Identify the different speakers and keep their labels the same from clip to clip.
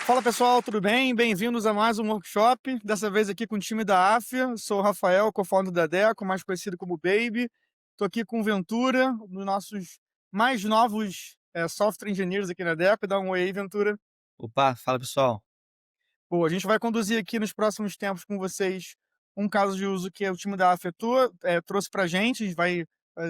Speaker 1: Fala pessoal, tudo bem? Bem-vindos a mais um workshop, dessa vez aqui com o time da AFIA. Sou o Rafael, co-founder da Deco, mais conhecido como Baby. Estou aqui com o Ventura, um dos nossos mais novos software engineers aqui na Deco. Dá um oi aí, Ventura.
Speaker 2: Opa, fala pessoal.
Speaker 1: Pô, a gente vai conduzir aqui nos próximos tempos com vocês um caso de uso que o time da AFIA trouxe para a gente. A gente vai,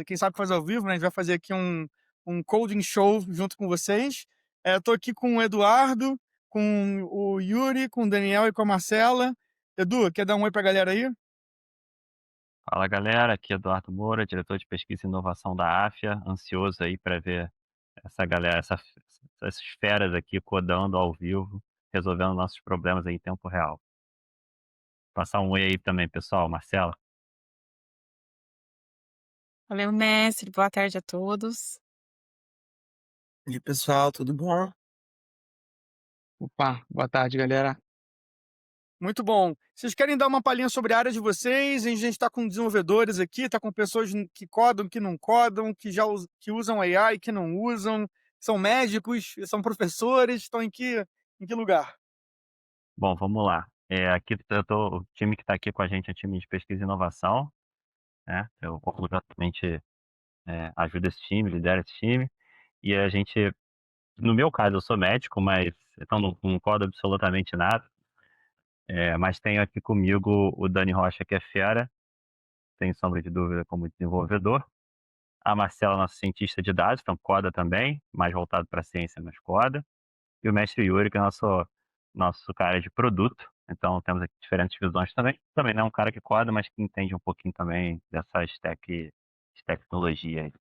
Speaker 1: quem sabe faz ao vivo, né? A gente vai fazer aqui um coding show junto com vocês. Estou aqui com o Eduardo, com o Yuri, com o Daniel e com a Marcela. Edu, quer dar um oi para a galera aí?
Speaker 3: Fala galera, aqui é Eduardo Moura, diretor de pesquisa e inovação da AFIA, ansioso aí para ver essa galera, essas feras aqui codando ao vivo, resolvendo nossos problemas aí em tempo real. Passar um oi aí também, pessoal, Marcela.
Speaker 4: Valeu, mestre. Boa tarde a todos.
Speaker 2: E aí, pessoal, tudo bom?
Speaker 5: Opa, boa tarde, galera.
Speaker 1: Muito bom. Vocês querem dar uma palhinha sobre a área de vocês? A gente está com desenvolvedores aqui, está com pessoas que codam, que não codam, que usam AI, que não usam, são médicos, são professores, estão em que lugar?
Speaker 3: Bom, vamos lá. Aqui o time que está aqui com a gente é o time de pesquisa e inovação, né? Eu completamente ajudo esse time, lidero esse time, e a gente, no meu caso, eu sou médico, mas então não codo absolutamente nada. Mas tenho aqui comigo o Dani Rocha, que é fera, sem sombra de dúvida, como desenvolvedor. A Marcela, nossa cientista de dados, então coda também, mais voltado para a ciência, mas coda. E o mestre Yuri, que é nosso cara de produto. Então temos aqui diferentes visões também. Também não é um cara que coda, mas que entende um pouquinho também dessas de tecnologia aí.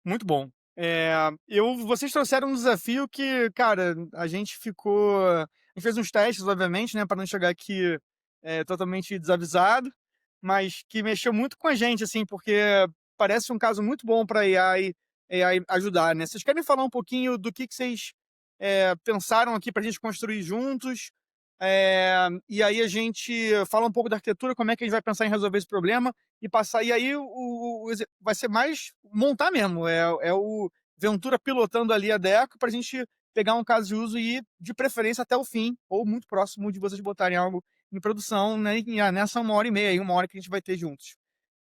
Speaker 1: Muito bom. Vocês trouxeram um desafio que, cara, a gente fez uns testes, obviamente, né, para não chegar aqui totalmente desavisado, mas que mexeu muito com a gente, assim, porque parece um caso muito bom para AI ajudar, né? Vocês querem falar um pouquinho do que vocês pensaram aqui para a gente construir juntos? E aí a gente fala um pouco da arquitetura, como é que a gente vai pensar em resolver esse problema e passar. E aí vai ser mais montar mesmo. É o Ventura pilotando ali a Deco para a gente pegar um caso de uso e ir de preferência até o fim, ou muito próximo de vocês botarem algo em produção, né? Nessa 1h30 aí, 1 hora que a gente vai ter juntos.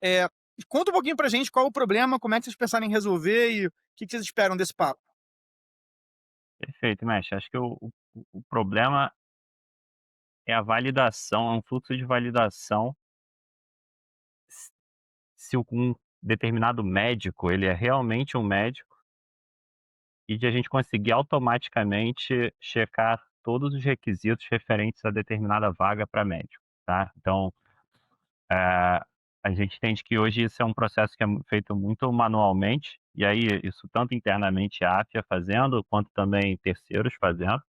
Speaker 1: É, Conta um pouquinho pra gente qual o problema, como é que vocês pensaram em resolver e o que vocês esperam desse papo.
Speaker 3: Perfeito, mestre. Acho que o problema é a validação, é um fluxo de validação se um determinado médico, ele é realmente um médico, e de a gente conseguir automaticamente checar todos os requisitos referentes a determinada vaga para médico, tá. Então, eh, a gente entende que hoje isso é um processo que é feito muito manualmente, e aí isso tanto internamente a AFIA fazendo, quanto também terceiros fazendo,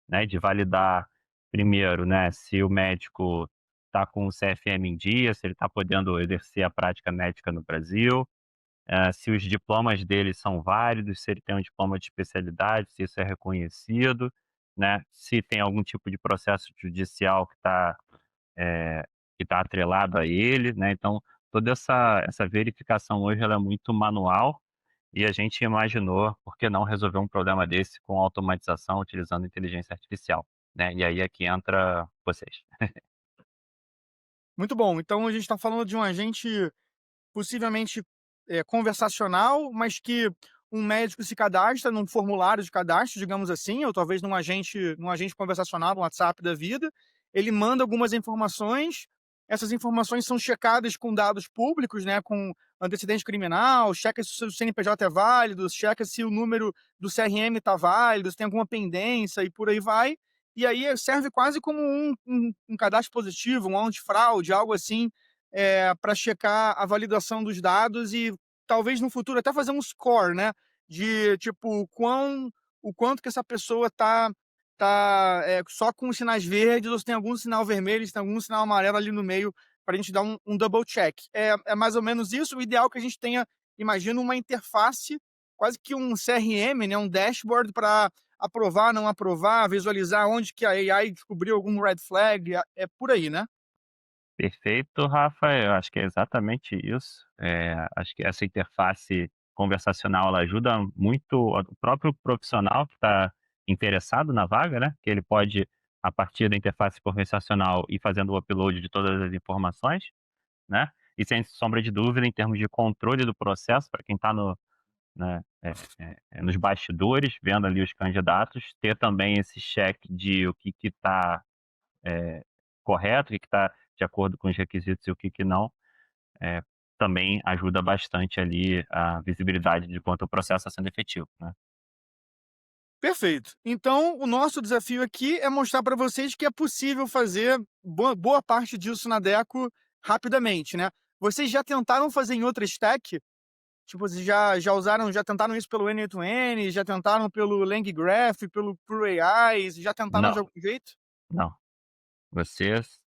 Speaker 3: né, de validar primeiro, né, se o médico está com o CFM em dia, se ele está podendo exercer a prática médica no Brasil, se os diplomas dele são válidos, se ele tem um diploma de especialidade, se isso é reconhecido, né, se tem algum tipo de processo judicial que tá atrelado a ele, né, então toda essa verificação hoje ela é muito manual, e a gente imaginou, por que não resolver um problema desse com automatização utilizando inteligência artificial, né, e aí é que entra vocês.
Speaker 1: Muito bom. Então a gente está falando de um agente possivelmente conversacional, mas que um médico se cadastra num formulário de cadastro, digamos assim, ou talvez num agente conversacional, no WhatsApp da vida. Ele manda algumas informações, essas informações são checadas com dados públicos, né, com antecedente criminal, checa se o seu CNPJ é válido, checa se o número do CRM está válido, se tem alguma pendência e por aí vai. E aí serve quase como um cadastro positivo, um antifraude, algo assim, para checar a validação dos dados e talvez no futuro até fazer um score, né, de tipo o quanto que essa pessoa tá só com os sinais verdes ou se tem algum sinal vermelho, se tem algum sinal amarelo ali no meio para a gente dar um double check. É mais ou menos isso. O ideal é que a gente tenha, imagino, uma interface, quase que um CRM, né, um dashboard para aprovar, não aprovar, visualizar onde que a AI descobriu algum red flag, é por aí, né?
Speaker 3: Perfeito, Rafa, eu acho que é exatamente isso. Acho que essa interface conversacional ela ajuda muito o próprio profissional que está interessado na vaga, né, que ele pode, a partir da interface conversacional, ir fazendo o upload de todas as informações, né, e sem sombra de dúvida, em termos de controle do processo, para quem está no, né, nos bastidores, vendo ali os candidatos, ter também esse cheque de o que está correto, o que está de acordo com os requisitos e o que não, eh, também ajuda bastante ali a visibilidade de quanto o processo está sendo efetivo, né.
Speaker 1: Perfeito. Então, o nosso desafio aqui é mostrar para vocês que é possível fazer boa parte disso na Deco rapidamente, né. Vocês já tentaram fazer em outra stack? Tipo, vocês já tentaram isso pelo N8N, já tentaram pelo LangGraph, pelo ProAI, já tentaram de
Speaker 3: Não,
Speaker 1: algum jeito?
Speaker 3: não, vocês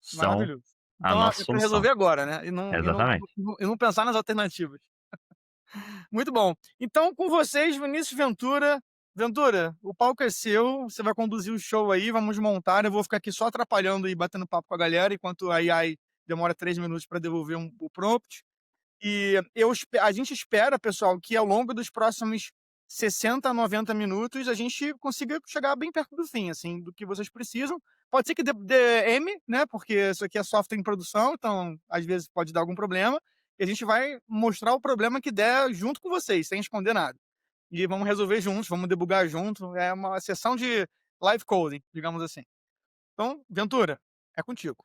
Speaker 3: são
Speaker 1: Maravilhoso.
Speaker 3: a
Speaker 1: Então, ó,
Speaker 3: nossa
Speaker 1: é para
Speaker 3: solução.
Speaker 1: resolver agora, né,
Speaker 3: Exatamente.
Speaker 1: e não pensar nas alternativas. Muito bom. Então, com vocês, Vinícius Ventura. Ventura, o palco é seu, você vai conduzir o show aí, vamos montar. Eu vou ficar aqui só atrapalhando e batendo papo com a galera, enquanto a AI demora 3 minutos para devolver o prompt. E a gente espera, pessoal, que ao longo dos próximos 60 a 90 minutos a gente consiga chegar bem perto do fim, assim, do que vocês precisam. Pode ser que dê M, né? Porque isso aqui é software em produção, então às vezes pode dar algum problema. E a gente vai mostrar o problema que der junto com vocês, sem esconder nada. E vamos resolver juntos, vamos debugar junto. É uma sessão de live coding, digamos assim. Então, Ventura, é contigo.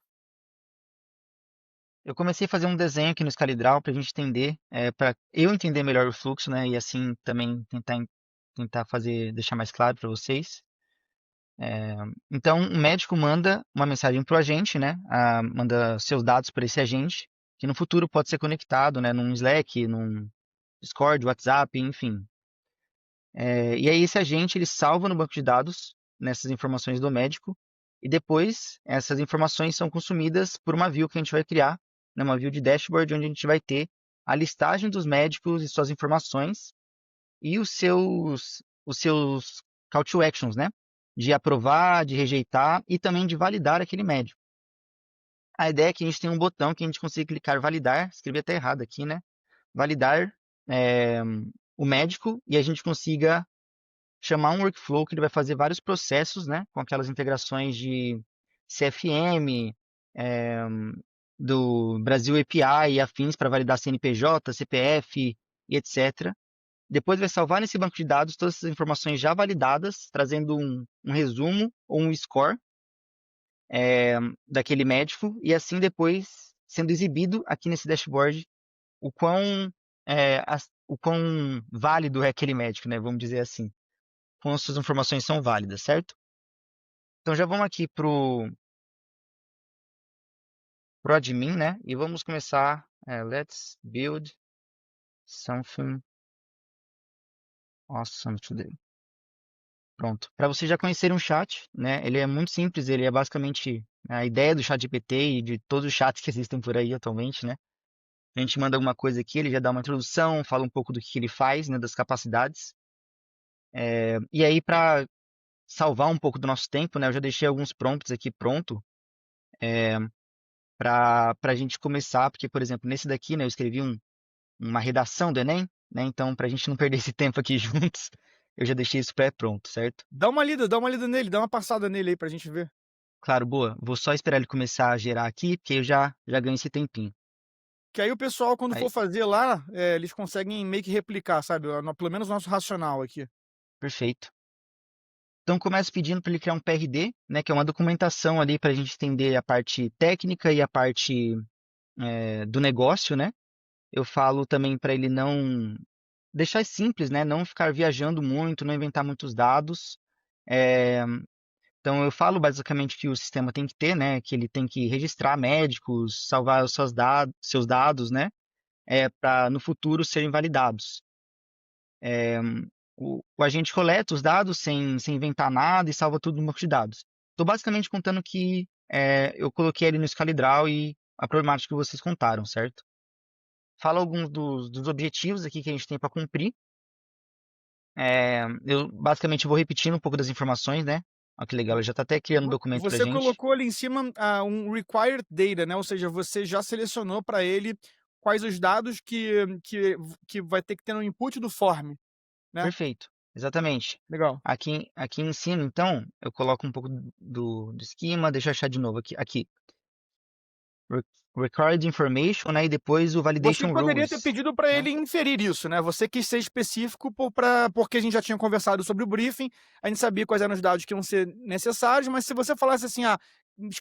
Speaker 5: Eu comecei a fazer um desenho aqui no ScaleDraw para a gente entender, para eu entender melhor o fluxo, né? E assim também tentar deixar mais claro para vocês. Então, o médico manda uma mensagem para o agente, né? Manda seus dados para esse agente, que no futuro pode ser conectado, né? Num Slack, num Discord, WhatsApp, enfim. E aí esse agente ele salva no banco de dados nessas informações do médico e depois essas informações são consumidas por uma view que a gente vai criar, né, uma view de dashboard onde a gente vai ter a listagem dos médicos e suas informações e os seus call to actions, né? De aprovar, de rejeitar e também de validar aquele médico. A ideia é que a gente tem um botão que a gente consiga clicar validar, escrevi até errado aqui, né? Validar o médico e a gente consiga chamar um workflow que ele vai fazer vários processos, né, com aquelas integrações de CFM, do Brasil API e afins para validar CNPJ, CPF e etc. Depois vai salvar nesse banco de dados todas essas informações já validadas, trazendo um resumo ou um score daquele médico e assim depois sendo exibido aqui nesse dashboard o quão válido é aquele médico, né, vamos dizer assim. Com as suas informações são válidas, certo? Então já vamos aqui pro admin, né? E vamos começar. Let's build something awesome today. Pronto. Para vocês já conhecerem um chat, né? Ele é muito simples, ele é basicamente a ideia do ChatGPT e de todos os chats que existem por aí atualmente, né? A gente manda alguma coisa aqui, ele já dá uma introdução, fala um pouco do que ele faz, né? Das capacidades. E aí, para salvar um pouco do nosso tempo, né? Eu já deixei alguns prompts aqui pronto para a gente começar, porque, por exemplo, nesse daqui, né, eu escrevi uma redação do Enem, né? Então, para a gente não perder esse tempo aqui juntos, eu já deixei isso pré-pronto, certo?
Speaker 1: Dá uma lida nele, dá uma passada nele aí pra gente ver.
Speaker 5: Claro, boa. Vou só esperar ele começar a gerar aqui, porque eu já ganho esse tempinho.
Speaker 1: Que aí o pessoal, quando
Speaker 5: Aí,
Speaker 1: for fazer lá, eles conseguem meio que replicar, sabe? Pelo menos o nosso racional aqui.
Speaker 5: perfeito. Então, começo pedindo para ele criar um PRD, né, que é uma documentação ali para a gente entender a parte técnica e a parte do negócio, né? Eu falo também para ele não deixar simples, né? Não ficar viajando muito, não inventar muitos dados. Então, eu falo basicamente que o sistema tem que ter, né? Que ele tem que registrar médicos, salvar os seus dados, né? Para no futuro serem validados. O agente coleta os dados sem inventar nada e salva tudo no banco de dados. Estou basicamente contando que eu coloquei ali no ScaleDraw e a problemática que vocês contaram, certo? Falo alguns dos objetivos aqui que a gente tem para cumprir. Eu basicamente vou repetindo um pouco das informações, né? Olha que legal, ele já está até criando um documento para a
Speaker 1: Você
Speaker 5: gente.
Speaker 1: colocou ali em cima um required data, né? Ou seja, você já selecionou para ele quais os dados que vai ter que ter no input do form, né?
Speaker 5: Perfeito, Exatamente.
Speaker 1: Legal.
Speaker 5: Aqui em cima, então, eu coloco um pouco do esquema, deixa eu achar de novo aqui. Re- Required information, né? E depois o
Speaker 1: Você
Speaker 5: validation
Speaker 1: poderia ter
Speaker 5: rules,
Speaker 1: pedido para
Speaker 5: né?
Speaker 1: ele inferir isso, né? Você quis ser específico porque a gente já tinha conversado sobre o briefing, a gente sabia quais eram os dados que iam ser necessários, mas se você falasse assim,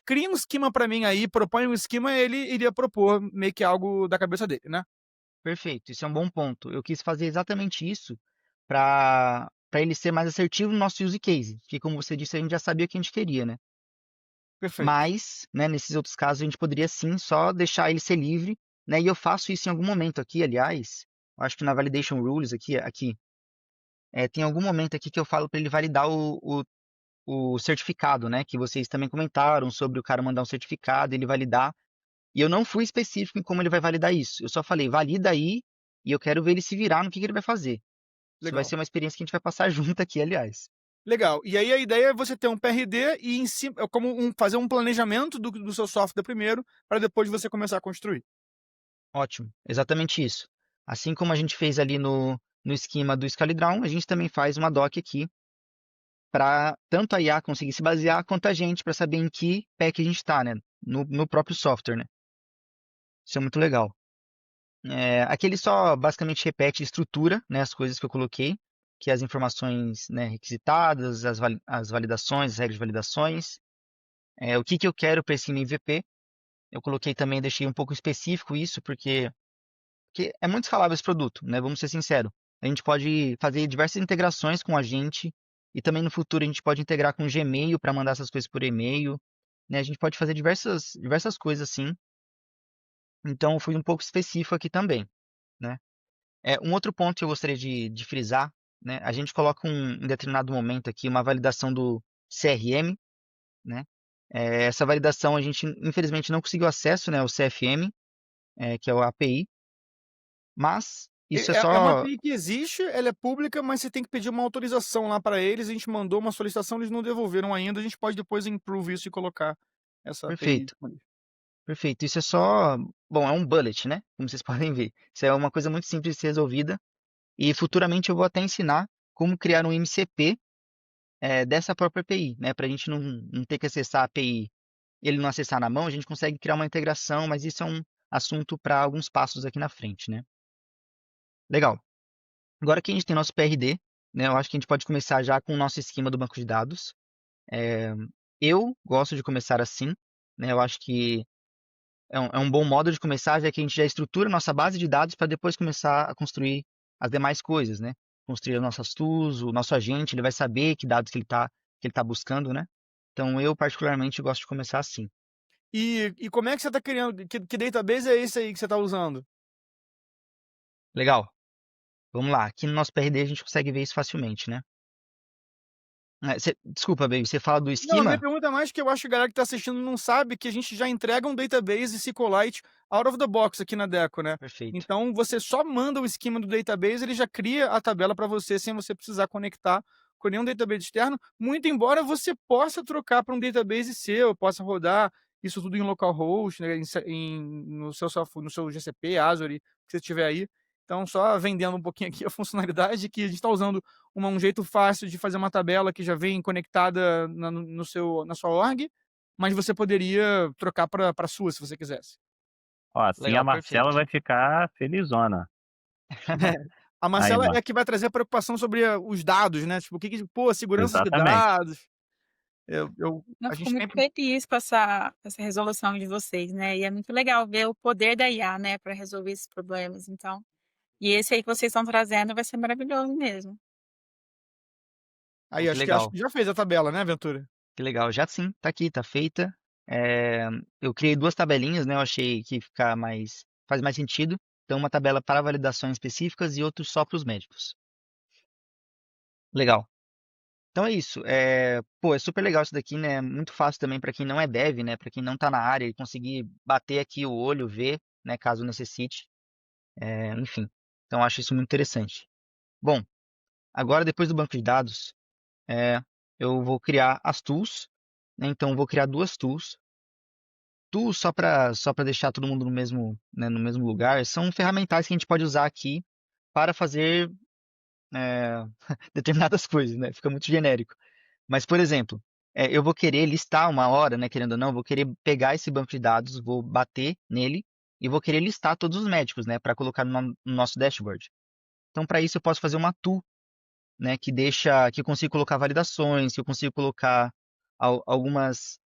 Speaker 1: cria um esquema para mim aí, propõe um esquema, ele iria propor meio que algo da cabeça dele, né?
Speaker 5: Perfeito, isso é um bom ponto. Eu quis fazer exatamente isso para ele ser mais assertivo no nosso use case, que como você disse, a gente já sabia o que a gente queria, né?
Speaker 1: Perfeito.
Speaker 5: Mas, né, nesses outros casos, a gente poderia sim só deixar ele ser livre, né? E eu faço isso em algum momento aqui, aliás. Eu acho que na Validation Rules aqui, tem algum momento aqui que eu falo para ele validar o certificado, né? Que vocês também comentaram sobre o cara mandar um certificado, ele validar. E eu não fui específico em como ele vai validar isso. Eu só falei, valida aí, e eu quero ver ele se virar no que ele vai fazer. Isso vai
Speaker 1: Legal.
Speaker 5: ser uma experiência que a gente vai passar junto aqui, aliás.
Speaker 1: Legal. E aí a ideia é você ter um PRD e em cima, é como fazer um planejamento do seu software primeiro, para depois você começar a construir.
Speaker 5: Ótimo, exatamente isso. Assim como a gente fez ali no esquema do ScaleDrown, a gente também faz uma doc aqui para tanto a IA conseguir se basear, quanto a gente para saber em que pé que a gente está, né? No próprio software, né? Isso é muito legal. Aqui ele só basicamente repete estrutura, né? As coisas que eu coloquei, que é as informações, né, requisitadas, as validações, as regras de validações, o que que eu quero para esse MVP. Eu coloquei também, deixei um pouco específico isso, porque é muito escalável esse produto, né? Vamos ser sinceros. A gente pode fazer diversas integrações com a gente e também no futuro a gente pode integrar com o Gmail para mandar essas coisas por e-mail, né? A gente pode fazer diversas coisas assim. Então, eu fui um pouco específico aqui também, né? Um outro ponto que eu gostaria de frisar, né? A gente coloca em determinado momento aqui uma validação do CRM, né? Essa validação a gente infelizmente não conseguiu acesso, né, ao CFM, que é o API, mas isso é
Speaker 1: É uma
Speaker 5: só
Speaker 1: API que existe, ela é pública, mas você tem que pedir uma autorização lá para eles. A gente mandou uma solicitação, eles não devolveram ainda. A gente pode depois improve isso e colocar essa API
Speaker 5: perfeito.
Speaker 1: disponível.
Speaker 5: Perfeito. Isso é só, bom, é um bullet, né? Como vocês podem ver. Isso é uma coisa muito simples de ser resolvida. E futuramente eu vou até ensinar como criar um MCP dessa própria API, né? Para a gente não ter que acessar a API, ele não acessar na mão, a gente consegue criar uma integração, mas isso é um assunto para alguns passos aqui na frente, né? Legal. Agora que a gente tem nosso PRD, né? Eu acho que a gente pode começar já com o nosso esquema do banco de dados. É, eu gosto de começar assim, né? Eu acho que é um bom modo de começar, já que a gente já estrutura nossa base de dados para depois começar a construir as demais coisas, né? Construir as nossas tools, o nosso agente, ele vai saber que dados que ele tá buscando, né? Então, eu particularmente gosto de começar assim.
Speaker 1: E como é que você está criando? Que database é esse aí que você está usando?
Speaker 5: Legal. Vamos lá. Aqui no nosso PRD a gente consegue ver isso facilmente, né? Desculpa, baby, você fala do
Speaker 1: Não, a minha
Speaker 5: esquema?
Speaker 1: pergunta é mais que eu acho que a galera que está assistindo não sabe que a gente já entrega um database SQLite out of the box aqui na Deco, né?
Speaker 5: Perfeito.
Speaker 1: Então você só manda o esquema do database, ele já cria a tabela para você sem você precisar conectar com nenhum database externo, muito embora você possa trocar para um database seu, possa rodar isso tudo em localhost, né, no seu software, no seu GCP, Azure, que você tiver aí. Então, só vendendo um pouquinho aqui a funcionalidade que a gente está usando um jeito fácil de fazer uma tabela que já vem conectada na sua org, mas você poderia trocar para a sua, se você quisesse.
Speaker 3: Ó, assim a
Speaker 5: Legal,
Speaker 3: Marcela
Speaker 5: perfeito.
Speaker 3: vai ficar felizona.
Speaker 1: A
Speaker 3: Aí,
Speaker 1: Marcela
Speaker 3: Mar
Speaker 1: é a que vai trazer a preocupação sobre os dados, né? Tipo, pô, segurança de
Speaker 3: exatamente.
Speaker 1: dados.
Speaker 4: Eu
Speaker 1: A
Speaker 4: fico
Speaker 1: gente
Speaker 4: muito
Speaker 1: sempre.
Speaker 4: feliz com essa resolução de vocês, né? E é muito legal ver o poder da IA, né, para resolver esses problemas. Então, e esse aí que vocês estão trazendo vai ser maravilhoso mesmo.
Speaker 5: Pô,
Speaker 1: Aí, acho que já fez a tabela, né, Ventura?
Speaker 5: que legal. Já sim, tá aqui, tá feita. Eu criei duas tabelinhas, né? Eu achei que faz mais sentido. Então, uma tabela para validações específicas e outra só para os médicos. Legal. Então é isso. Pô, é super legal isso daqui, né? Muito fácil também para quem não é dev, né? Para quem não está na área e conseguir bater aqui o olho, ver, né? Caso necessite. Enfim. Então acho isso muito interessante. Bom, agora depois do banco de dados, eu vou criar as tools, né? Então vou criar duas tools. Tools só para deixar todo mundo no mesmo, né, no mesmo lugar, são ferramentais que a gente pode usar aqui para fazer determinadas coisas, né? Fica muito genérico. Mas, por exemplo, eu vou querer listar uma hora, né? Querendo ou não, vou querer pegar esse banco de dados, vou bater nele e vou querer listar todos os médicos, né? Para colocar no nosso dashboard. Então, para isso, eu posso fazer uma tool, né? Que eu consigo colocar validações, que eu consigo colocar alguns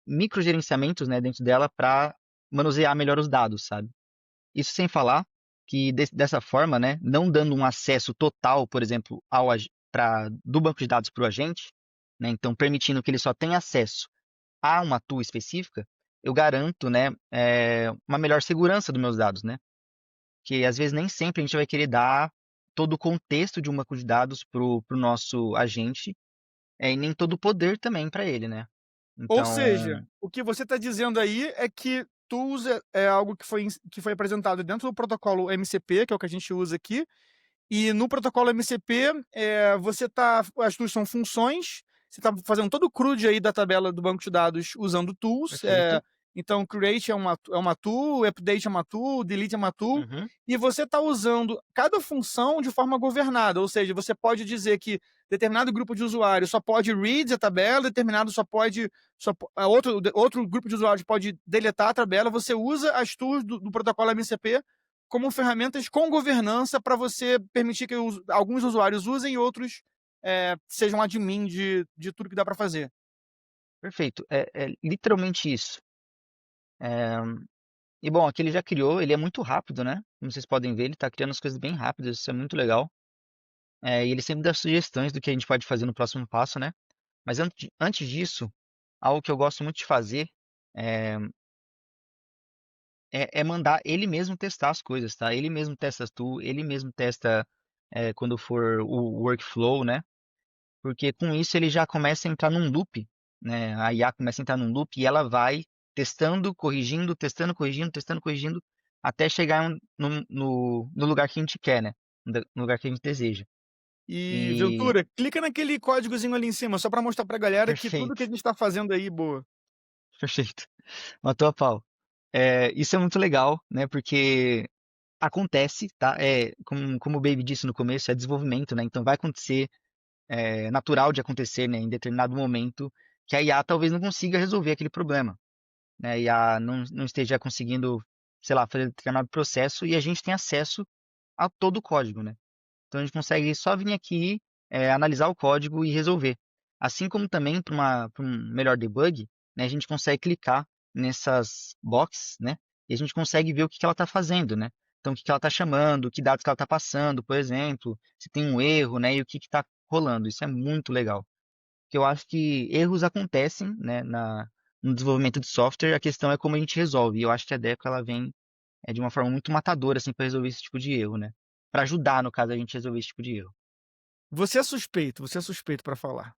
Speaker 5: microgerenciamentos, né? Dentro dela para manusear melhor os dados, sabe? Isso sem falar que dessa forma, né, não dando um acesso total, por exemplo, do banco de dados para o agente, né, então permitindo que ele só tenha acesso a uma tool específica, eu garanto, né, uma melhor segurança dos meus dados, né? Que às vezes nem sempre a gente vai querer dar todo o contexto de um banco de dados para o nosso agente, e nem todo o poder também para ele, né?
Speaker 1: Ou
Speaker 5: Então,
Speaker 1: seja, o que você está dizendo aí é que tools é algo que foi apresentado dentro do protocolo MCP, que é o que a gente usa aqui, e no protocolo MCP, as tools são funções, você está fazendo todo o CRUD aí da tabela do banco de dados usando tools.
Speaker 5: perfeito.
Speaker 1: Então, create é uma tool, update é uma tool, delete é uma tool,
Speaker 5: Uhum,
Speaker 1: e você está usando cada função de forma governada, ou seja, você pode dizer que determinado grupo de usuários só pode read a tabela, determinado outro grupo de usuários pode deletar a tabela. Você usa as tools do protocolo MCP como ferramentas com governança para você permitir que alguns usuários usem e outros sejam admin de tudo que dá para fazer.
Speaker 5: perfeito. É literalmente isso. É, E bom, aqui ele já criou, ele é muito rápido, né? Como vocês podem ver, ele está criando as coisas bem rápidas, isso é muito legal. E ele sempre dá sugestões do que a gente pode fazer no próximo passo, né? Mas antes disso, algo que eu gosto muito de fazer é, é mandar ele mesmo testar as coisas, tá? Ele mesmo testa as tools, ele mesmo testa quando for o workflow, né? Porque com isso ele já começa a entrar num loop, né? A IA começa a entrar num loop e ela vai testando, corrigindo, testando, corrigindo, testando, corrigindo, até chegar no lugar que a gente quer, né? No lugar que a gente deseja.
Speaker 1: E,
Speaker 5: E
Speaker 1: Ventura, clica naquele códigozinho ali em cima, só para mostrar para a galera que tudo que a
Speaker 5: perfeito,
Speaker 1: gente está fazendo aí, boa.
Speaker 5: perfeito. Matou a pau. Isso é muito legal, né? Porque acontece, tá? Como o Baby disse no começo, é desenvolvimento, né? Então vai acontecer, é natural de acontecer, né? Em determinado momento, que a IA talvez não consiga resolver aquele problema, né? E a não esteja conseguindo, sei lá, fazer determinado processo e a gente tem acesso a todo o código, né? Então a gente consegue só vir aqui, analisar o código e resolver. Assim como também para um melhor debug, né, a gente consegue clicar nessas boxes, né? E a gente consegue ver o que que ela está fazendo, né? Então o que que ela está chamando, que dados que ela está passando, por exemplo, se tem um erro, né? E o que está rolando. Isso é muito legal. Porque eu acho que erros acontecem, né, no desenvolvimento de software, a questão é como a gente resolve. E eu acho que a Deco ela vem de uma forma muito matadora assim para resolver esse tipo de erro, né? Para ajudar, no caso, a gente resolver esse tipo de erro.
Speaker 1: Você é suspeito para falar.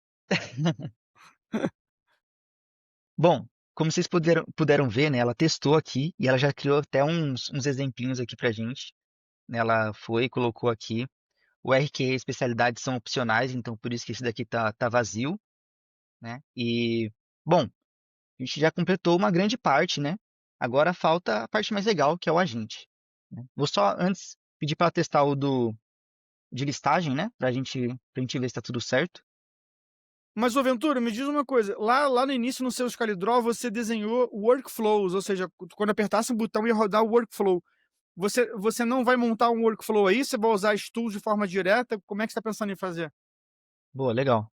Speaker 5: Bom, como vocês puderam ver, né, ela testou aqui e ela já criou até uns exemplinhos aqui pra gente, né? Ela foi e colocou aqui. O RQ e especialidades são opcionais, então por isso que esse daqui tá vazio, né? E, bom, a gente já completou uma grande parte, né? Agora falta a parte mais legal, que é o agente, né? Vou só antes pedir para testar de listagem, né? Pra gente ver se tá tudo certo.
Speaker 1: Mas, ô Ventura, me diz uma coisa. Lá no início, no seu ScaleDraw, você desenhou workflows, ou seja, quando apertasse um botão ia rodar o workflow. Você não vai montar um workflow aí? Você vai usar as tools de forma direta? Como é que você está pensando em fazer?
Speaker 5: Boa, legal.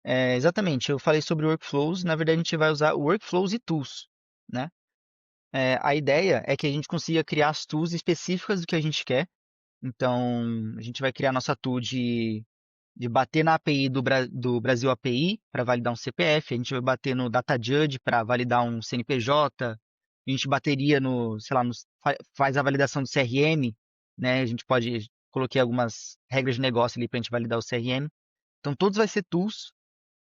Speaker 5: Exatamente, eu falei sobre workflows, na verdade a gente vai usar workflows e tools, né? A ideia é que a gente consiga criar as tools específicas do que a gente quer. Então, a gente vai criar nossa tool de bater na API do Brasil API para validar um CPF, a gente vai bater no DataJudge para validar um CNPJ, a gente bateria sei lá, faz a validação do CRM, né? A gente coloquei algumas regras de negócio ali para a gente validar o CRM. Então, todos vai ser tools.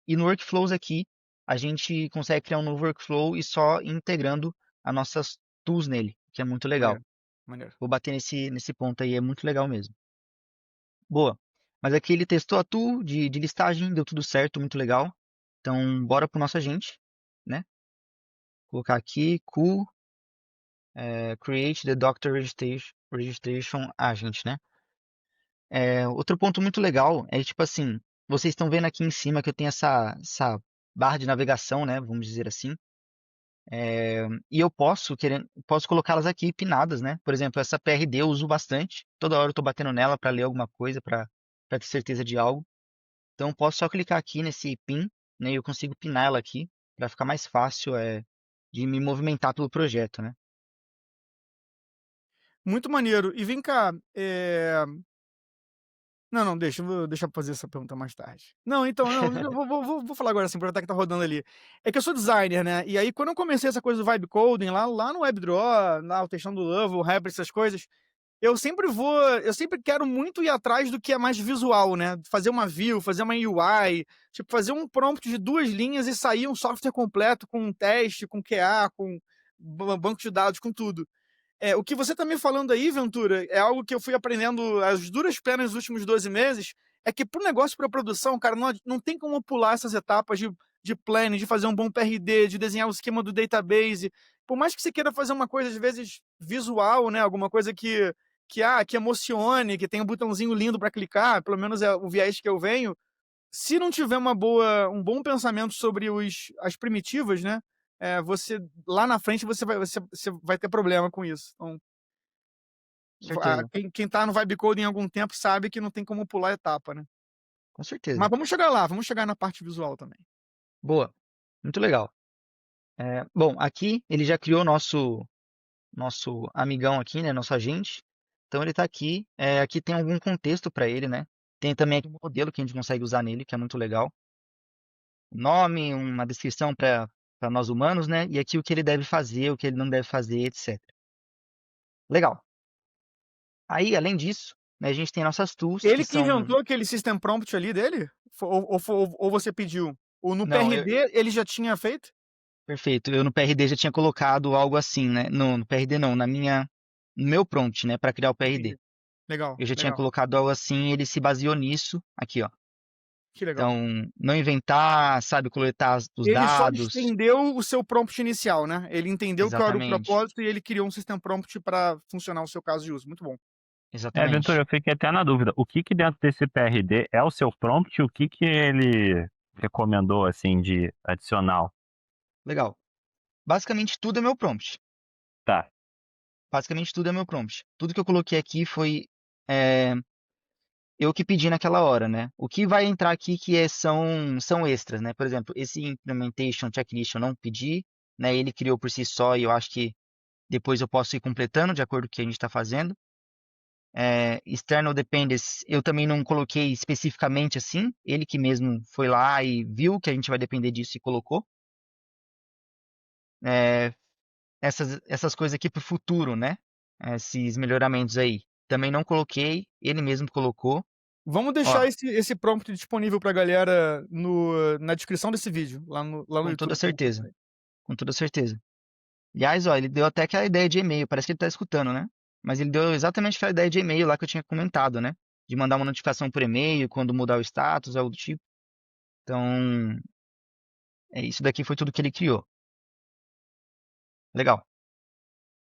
Speaker 5: E no Workflows aqui, a gente consegue criar um novo workflow e só integrando as nossas tools nele, que é muito legal.
Speaker 1: Maneiro, maneiro.
Speaker 5: Vou bater nesse ponto aí, é muito legal mesmo. Boa. Mas aqui ele testou a tool de listagem, deu tudo certo, muito legal. Então, bora pro nosso agente, né? Vou colocar aqui, create the doctor registration agent, né? Outro ponto muito legal é, tipo assim, vocês estão vendo aqui em cima que eu tenho essa barra de navegação, né? Vamos dizer assim. E eu posso colocá-las aqui pinadas, né? Por exemplo, essa PRD eu uso bastante. Toda hora eu estou batendo nela para ler alguma coisa, para ter certeza de algo. Então, eu posso só clicar aqui nesse pin, né? E eu consigo pinar ela aqui para ficar mais fácil de me movimentar pelo projeto, né?
Speaker 1: Muito maneiro. E vem cá, não, não, deixa, eu vou deixar pra fazer essa pergunta mais tarde. Não, então, não, eu vou falar agora assim, aproveitar que tá rodando ali. É que eu sou designer, né? E aí, quando eu comecei essa coisa do vibe coding, lá no WebDraw, lá o textão do Love, o Rapper, essas coisas, eu sempre quero muito ir atrás do que é mais visual, né? Fazer uma view, fazer uma UI, tipo, fazer um prompt de 2 linhas e sair um software completo com um teste, com QA, com banco de dados, com tudo. O que você está me falando aí, Ventura, é algo que eu fui aprendendo às duras penas nos últimos 12 meses, é que para o negócio, para a produção, cara, não tem como pular essas etapas de planning, de fazer um bom PRD, de desenhar o esquema do database. Por mais que você queira fazer uma coisa, às vezes, visual, né? Alguma coisa que emocione, que tenha um botãozinho lindo para clicar, pelo menos é o viés que eu venho. Se não tiver um bom pensamento sobre as primitivas, né? Você lá na frente você vai ter problema com isso. Então,
Speaker 5: Certeza,
Speaker 1: quem tá no vibe coding há algum tempo sabe que não tem como pular etapa, né?
Speaker 5: com
Speaker 1: Mas
Speaker 5: certeza.
Speaker 1: vamos chegar lá, vamos chegar na parte visual também.
Speaker 5: Boa, muito legal. Bom, aqui ele já criou nosso amigão aqui, né? Nosso agente. Então ele está aqui. Aqui tem algum contexto para ele, né? Tem também aqui um modelo que a gente consegue usar nele, que é muito legal. Nome, uma descrição para nós humanos, né? E aqui o que ele deve fazer, o que ele não deve fazer, etc. Legal. Aí, além disso, né, a gente tem nossas tools, que
Speaker 1: Ele que
Speaker 5: são.
Speaker 1: inventou aquele system prompt ali dele? Ou você pediu? Ou no
Speaker 5: Não,
Speaker 1: PRD ele já tinha feito?
Speaker 5: perfeito. Eu no PRD já tinha colocado algo assim, né? No PRD não, no meu prompt, né? Para criar o PRD.
Speaker 1: Entendi. Legal,
Speaker 5: Eu já tinha
Speaker 1: legal.
Speaker 5: colocado algo assim, ele se baseou nisso, aqui, ó.
Speaker 1: Que legal.
Speaker 5: Então, não inventar, sabe, coletar os
Speaker 1: Ele só
Speaker 5: dados.
Speaker 1: estendeu o seu prompt inicial, né? Ele entendeu qual era o
Speaker 5: Exatamente,
Speaker 1: propósito e ele criou um system prompt para funcionar o seu caso de uso. Muito bom.
Speaker 3: Ventura,
Speaker 5: exatamente.
Speaker 3: eu fiquei até na dúvida. O que que dentro desse PRD é o seu prompt? O que que ele recomendou, assim, de adicional?
Speaker 5: Legal. Basicamente tudo é meu prompt.
Speaker 3: Tá.
Speaker 5: Basicamente tudo é meu prompt. Tudo que eu coloquei aqui foi é, eu que pedi naquela hora, né? O que vai entrar aqui são extras, né? Por exemplo, esse implementation checklist eu não pedi, né? Ele criou por si só e eu acho que depois eu posso ir completando de acordo com o que a gente está fazendo. External Dependencies, eu também não coloquei especificamente assim, ele que mesmo foi lá e viu que a gente vai depender disso e colocou. É, essas coisas aqui para o futuro, né? Esses melhoramentos aí. Também não coloquei, ele mesmo colocou.
Speaker 1: Vamos
Speaker 5: Ó,
Speaker 1: deixar esse prompt disponível para a galera na descrição desse vídeo, lá no
Speaker 5: com toda
Speaker 1: YouTube.
Speaker 5: certeza, com toda certeza. Aliás, ó, ele deu até aquela ideia de e-mail, parece que ele está escutando, né? Mas ele deu exatamente aquela ideia de e-mail lá que eu tinha comentado, né? De mandar uma notificação por e-mail quando mudar o status, algo do tipo. Então, isso daqui foi tudo que ele criou. Legal.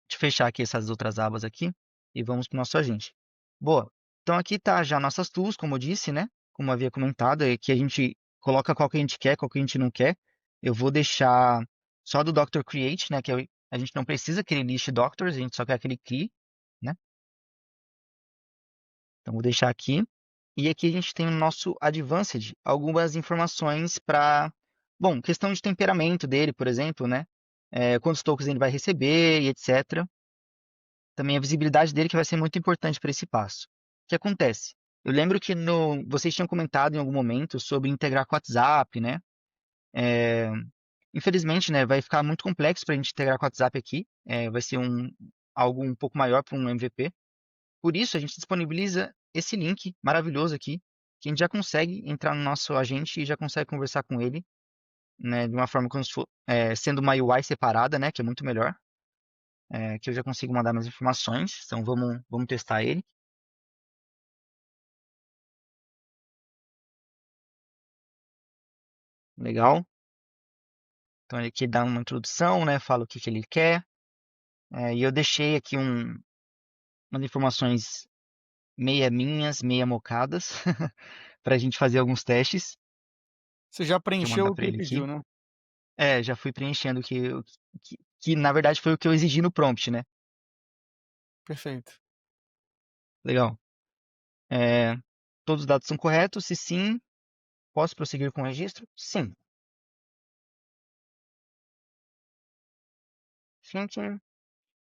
Speaker 5: Deixa eu fechar aqui essas outras abas aqui e vamos para o nosso agente. Boa. Então aqui tá já nossas tools, como eu disse, né? Como eu havia comentado, é que a gente coloca qual que a gente quer, qual que a gente não quer. Eu vou deixar só do Doctor Create, né? A gente não precisa que ele liste Doctors, a gente só quer que ele crie, né? Então vou deixar aqui. E aqui a gente tem o nosso Advanced, algumas informações para, bom, questão de temperamento dele, por exemplo, né? Quantos tokens ele vai receber e etc. Também a visibilidade dele que vai ser muito importante para esse passo. O que acontece? Eu lembro que vocês tinham comentado em algum momento sobre integrar com o WhatsApp, né? É, infelizmente, né, vai ficar muito complexo para a gente integrar com o WhatsApp aqui. Vai ser algo um pouco maior para um MVP. Por isso, a gente disponibiliza esse link maravilhoso aqui, que a gente já consegue entrar no nosso agente e já consegue conversar com ele, né, de uma forma como se for, sendo uma UI separada, né, que é muito melhor. Que eu já consigo mandar mais informações. Então vamos testar ele. Legal. Então ele aqui dá uma introdução, né? Fala o que ele quer. E eu deixei aqui umas informações meia minhas, meia mocadas, pra gente fazer alguns testes.
Speaker 1: Você já
Speaker 5: Deixa eu
Speaker 1: preencheu
Speaker 5: mandar
Speaker 1: o que
Speaker 5: pra
Speaker 1: ele
Speaker 5: ele
Speaker 1: pediu,
Speaker 5: aqui.
Speaker 1: né?
Speaker 5: Já fui preenchendo que na verdade foi o que eu exigi no prompt, né?
Speaker 1: Perfeito.
Speaker 5: Legal. É, todos os dados são corretos? Se sim, posso prosseguir com o registro? Sim. Sim, sim.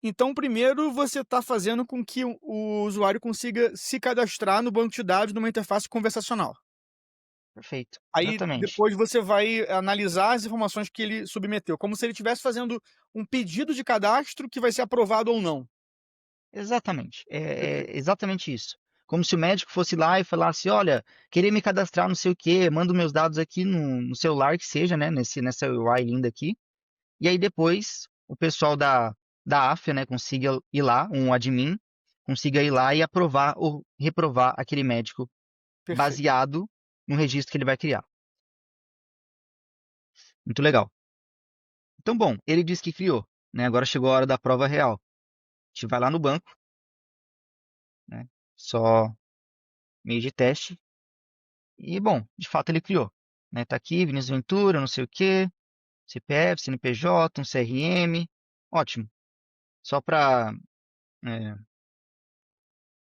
Speaker 1: Então, primeiro você está fazendo com que o usuário consiga se cadastrar no banco de dados numa interface conversacional.
Speaker 5: Perfeito.
Speaker 1: Aí
Speaker 5: Exatamente.
Speaker 1: depois você vai analisar as informações que ele submeteu, como se ele estivesse fazendo um pedido de cadastro que vai ser aprovado ou não.
Speaker 5: Exatamente.
Speaker 1: Perfeito.
Speaker 5: É exatamente isso. Como se o médico fosse lá e falasse, olha, queria me cadastrar, não sei o quê, mando meus dados aqui no celular que seja, né? Nessa UI linda aqui. E aí depois o pessoal da AFIA, né, consiga ir lá, um admin, consiga ir lá e aprovar ou reprovar aquele médico
Speaker 1: Perfeito.
Speaker 5: baseado no registro que ele vai criar. Muito legal. Então, bom, ele disse que criou, né? Agora chegou a hora da prova real. A gente vai lá no banco, né? Só meio de teste. E, bom, de fato ele criou. Né? Tá aqui, Vinícius Ventura, não sei o quê, CPF, CNPJ, um CRM. Ótimo. Só para,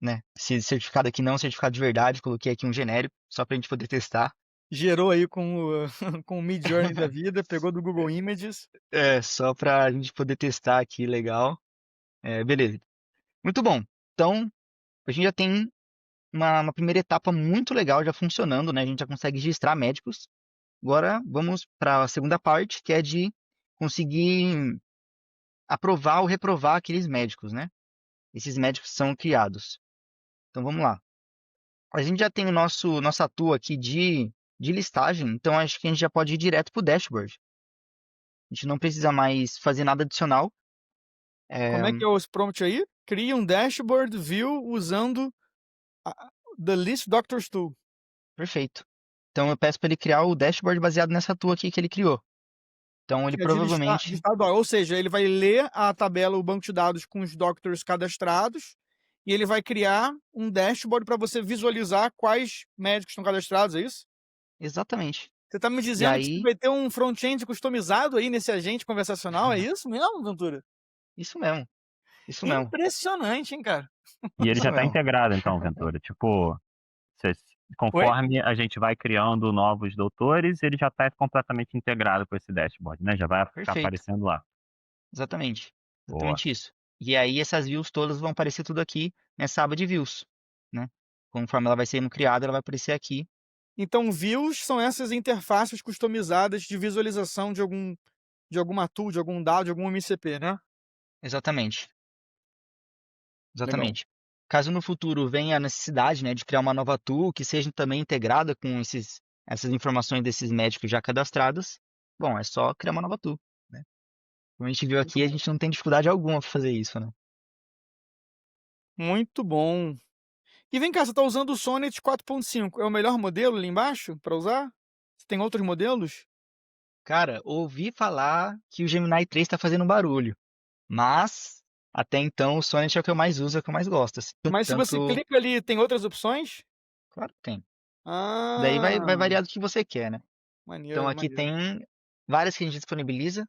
Speaker 5: né? Esse certificado aqui não é um certificado de verdade, coloquei aqui um genérico, só pra gente poder testar.
Speaker 1: Gerou aí com o, com o Midjourney da vida, pegou do Google Images.
Speaker 5: Só pra gente poder testar aqui, legal. Beleza. Muito bom. Então, a gente já tem uma primeira etapa muito legal já funcionando, né? A gente já consegue registrar médicos. Agora vamos para a segunda parte, que é de conseguir aprovar ou reprovar aqueles médicos, né? Esses médicos são criados. Então vamos lá. A gente já tem o nossa tool aqui de listagem, então acho que a gente já pode ir direto para o dashboard. A gente não precisa mais fazer nada adicional. É,
Speaker 1: Como é que é os prompt aí? Cria um dashboard view usando a- The List Doctors Tool.
Speaker 5: perfeito. Então eu peço para ele criar o dashboard baseado nessa tool aqui que ele criou. Então ele
Speaker 1: Que é de
Speaker 5: provavelmente,
Speaker 1: estadual. Ou seja, ele vai ler a tabela, o banco de dados com os doctors cadastrados e ele vai criar um dashboard para você visualizar quais médicos estão cadastrados, é isso?
Speaker 5: exatamente.
Speaker 1: Você está me
Speaker 5: E
Speaker 1: dizendo que você
Speaker 5: aí,
Speaker 1: vai ter um front-end customizado aí nesse agente conversacional, é isso mesmo, Ventura?
Speaker 5: isso mesmo, isso mesmo,
Speaker 1: Impressionante, hein, cara?
Speaker 3: E ele
Speaker 5: isso
Speaker 3: já está
Speaker 5: mesmo.
Speaker 3: integrado, então, Ventura. Tipo, cê-
Speaker 1: Oi?
Speaker 3: conforme a gente vai criando novos doutores, ele já está completamente integrado com esse dashboard, né? Já vai ficar
Speaker 5: Perfeito.
Speaker 3: aparecendo lá.
Speaker 5: Exatamente.
Speaker 3: Boa.
Speaker 5: Exatamente isso. E aí essas views todas vão aparecer tudo aqui nessa aba de views, né? Conforme ela vai sendo criada, ela vai aparecer aqui.
Speaker 1: Então, views são essas interfaces customizadas de visualização de alguma tool, de algum dado, de algum MCP, né?
Speaker 5: Exatamente.
Speaker 1: Legal.
Speaker 5: Exatamente. Caso no futuro venha a necessidade, né, de criar uma nova tool que seja também integrada com essas informações desses médicos já cadastrados, bom, é só criar uma nova tool, né? Como a gente viu
Speaker 1: Muito
Speaker 5: aqui, a
Speaker 1: bom.
Speaker 5: gente não tem dificuldade alguma para fazer isso, né?
Speaker 1: Muito bom. E vem cá, você está usando o Sonnet 4.5. É o melhor modelo ali embaixo para usar? Você tem outros modelos?
Speaker 5: Cara, ouvi falar que o Gemini 3 está fazendo barulho, mas até então o Sonnet é o que eu mais uso, é o que eu mais gosto, assim.
Speaker 1: Mas se você
Speaker 5: Tanto,
Speaker 1: clica ali, tem outras opções?
Speaker 5: claro que tem. Daí vai
Speaker 1: Ah,
Speaker 5: variar do que você quer, né? Então
Speaker 1: maneiro,
Speaker 5: aqui
Speaker 1: maneiro.
Speaker 5: tem várias que a gente disponibiliza,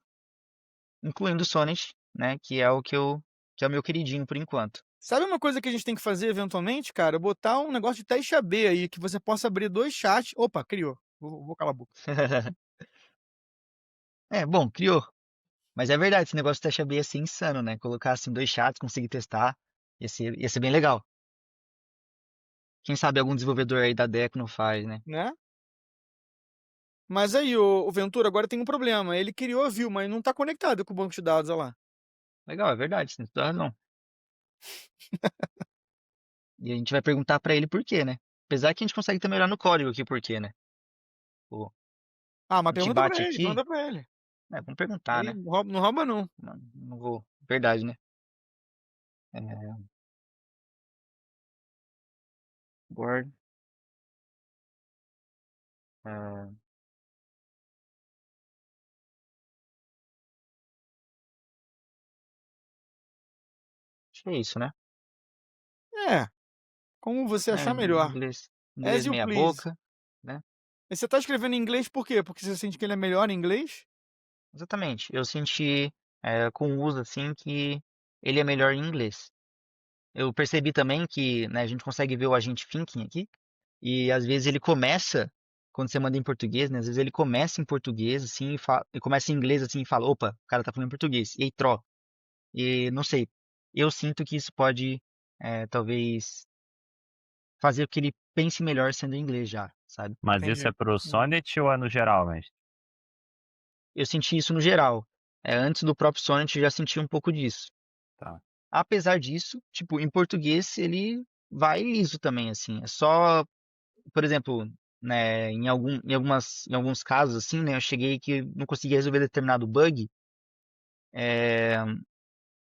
Speaker 5: incluindo o Sonnet, né? Que é que é o meu queridinho por enquanto.
Speaker 1: Sabe uma coisa que a gente tem que fazer eventualmente, cara? Botar um negócio de teste AB aí, que você possa abrir dois chats. Opa, criou. Vou calar a boca.
Speaker 5: Bom, criou. Mas é verdade, esse negócio de teste AB ia ser insano, né? Colocar assim dois chats, conseguir testar, ia ser bem legal. Quem sabe algum desenvolvedor aí da Decno faz, né?
Speaker 1: Né? Mas aí, o Ventura, agora tem um problema. Ele criou a view, mas não está conectado com o banco de dados, olha lá.
Speaker 5: Legal, é verdade, você tem toda a razão. E a gente vai perguntar pra ele por quê, né? Apesar que a gente consegue também olhar no código aqui por quê, né? Pô,
Speaker 1: Ah,
Speaker 5: a
Speaker 1: mas
Speaker 5: gente
Speaker 1: pergunta
Speaker 5: bate
Speaker 1: pra ele,
Speaker 5: aqui,
Speaker 1: pergunta pra ele.
Speaker 5: vamos perguntar,
Speaker 1: Aí
Speaker 5: né?
Speaker 1: não rouba, não rouba, não.
Speaker 5: Não, não vou. Verdade, né? É, board, é, acho que é isso, né?
Speaker 1: É, Como você
Speaker 5: É,
Speaker 1: achar melhor.
Speaker 5: inglês,
Speaker 1: As
Speaker 5: inglês
Speaker 1: you
Speaker 5: meia
Speaker 1: please.
Speaker 5: boca, né?
Speaker 1: E você tá escrevendo em inglês por quê? Porque você sente que ele é melhor em inglês?
Speaker 5: Exatamente. Eu senti com o uso assim que ele é melhor em inglês. Eu percebi também que, né, a gente consegue ver o agente thinking aqui e às vezes ele começa quando você manda em português, né? Às vezes ele começa em português assim e começa em inglês assim e fala, opa, o cara tá falando em português. E aí troca. E não sei. Eu sinto que isso pode talvez fazer com que ele pense melhor sendo em inglês já, sabe?
Speaker 3: Mas isso
Speaker 1: Entendi.
Speaker 3: é pro Sonnet ou é no geral, mestre?
Speaker 5: Eu senti isso no geral. Antes do próprio Sonnet eu já senti um pouco disso.
Speaker 3: Tá.
Speaker 5: Apesar disso, tipo, em português ele vai liso também, assim. É só, por exemplo, né, em alguns casos, assim, né, eu cheguei que não conseguia resolver determinado bug.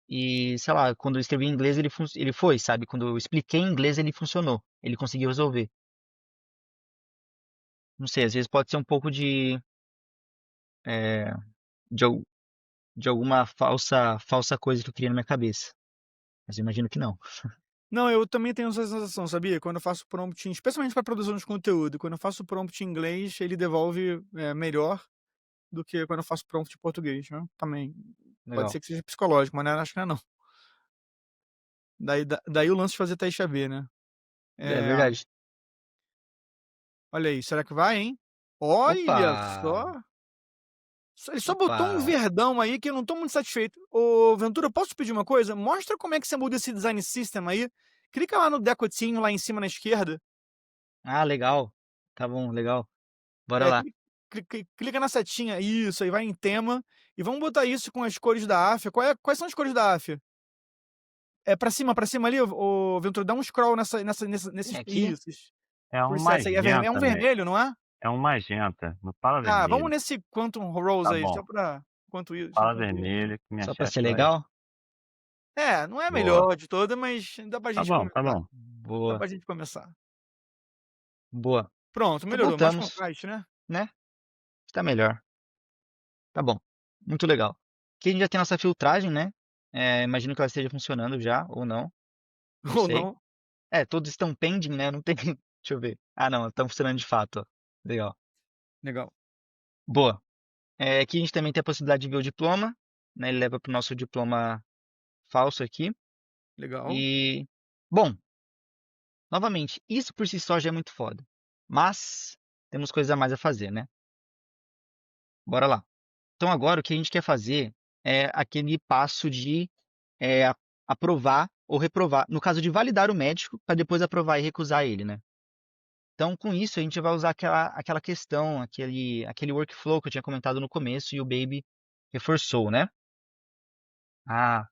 Speaker 5: E, sei lá, quando eu escrevi em inglês ele foi, sabe? Quando eu expliquei em inglês ele funcionou. Ele conseguiu resolver. Não sei, às vezes pode ser um pouco é, de, al- de alguma falsa coisa que eu criei na minha cabeça. Mas eu imagino que não.
Speaker 1: Não, eu também tenho essa sensação, sabia? Quando eu faço prompt, especialmente para produção de conteúdo, quando eu faço prompt em inglês, ele devolve melhor do que quando eu faço prompt em português, né? Também. Pode
Speaker 5: Legal.
Speaker 1: ser que seja psicológico, mas acho que não é não. Daí o lance de fazer teste AB, né?
Speaker 5: É
Speaker 1: É,
Speaker 5: verdade.
Speaker 1: olha aí, será que vai, hein? Olha
Speaker 5: Opa!
Speaker 1: só! Ele só botou um
Speaker 5: Opa!
Speaker 1: verdão aí que eu não tô muito satisfeito. Ô, Ventura, posso te pedir uma coisa? Mostra como é que você muda esse design system aí. Clica lá no decotinho lá em cima na esquerda.
Speaker 5: Ah, legal. Tá bom, legal. Bora
Speaker 1: É,
Speaker 5: lá.
Speaker 1: clica na setinha, isso, aí vai em tema. E vamos botar isso com as cores da AFIA. Quais são as cores da AFIA? É pra cima ali, ô, Ventura, dá um scroll
Speaker 5: Tem
Speaker 1: nesses.
Speaker 5: aqui?
Speaker 1: Isso.
Speaker 3: É um
Speaker 1: Presets aí. É um
Speaker 3: magenta, mestre.
Speaker 1: vermelho, não é?
Speaker 3: É um magenta. Não fala
Speaker 1: Ah, vamos
Speaker 3: vermelho.
Speaker 1: nesse Quantum Rose
Speaker 3: Tá
Speaker 1: aí,
Speaker 3: bom.
Speaker 1: só pra. Quanto isso?
Speaker 3: Fala vermelho que minha
Speaker 5: Só pra
Speaker 3: chefe
Speaker 5: ser
Speaker 3: vai.
Speaker 5: legal?
Speaker 1: É, não é a
Speaker 3: Boa.
Speaker 1: melhor de toda, mas dá pra
Speaker 3: Tá
Speaker 1: gente
Speaker 3: bom, tá
Speaker 1: começar.
Speaker 3: bom.
Speaker 1: Dá
Speaker 5: Boa,
Speaker 1: pra gente começar.
Speaker 5: boa.
Speaker 1: Pronto,
Speaker 5: Então
Speaker 1: melhorou. Mais
Speaker 5: voltamos,
Speaker 1: contraste, né?
Speaker 5: né? Está melhor. Tá bom. Muito legal. Aqui a gente já tem nossa filtragem, né? Imagino que ela esteja funcionando já, ou não. Não
Speaker 1: Ou
Speaker 5: sei.
Speaker 1: não.
Speaker 5: Todos estão pending, né? Não tem. Deixa eu ver. Ah, não, estão funcionando de fato, ó. Legal.
Speaker 1: Legal.
Speaker 5: Boa. Aqui a gente também tem a possibilidade de ver o diploma, né? Ele leva para o nosso diploma falso aqui.
Speaker 1: Legal.
Speaker 5: E, bom, novamente, isso por si só já é muito foda. Mas temos coisas a mais a fazer, né? Bora lá. Então agora o que a gente quer fazer é aquele passo de aprovar ou reprovar. No caso de validar o médico, para depois aprovar e recusar ele, né? Então, com isso, a gente vai usar aquela questão, aquele workflow que eu tinha comentado no começo e o Baby reforçou, né? Ah,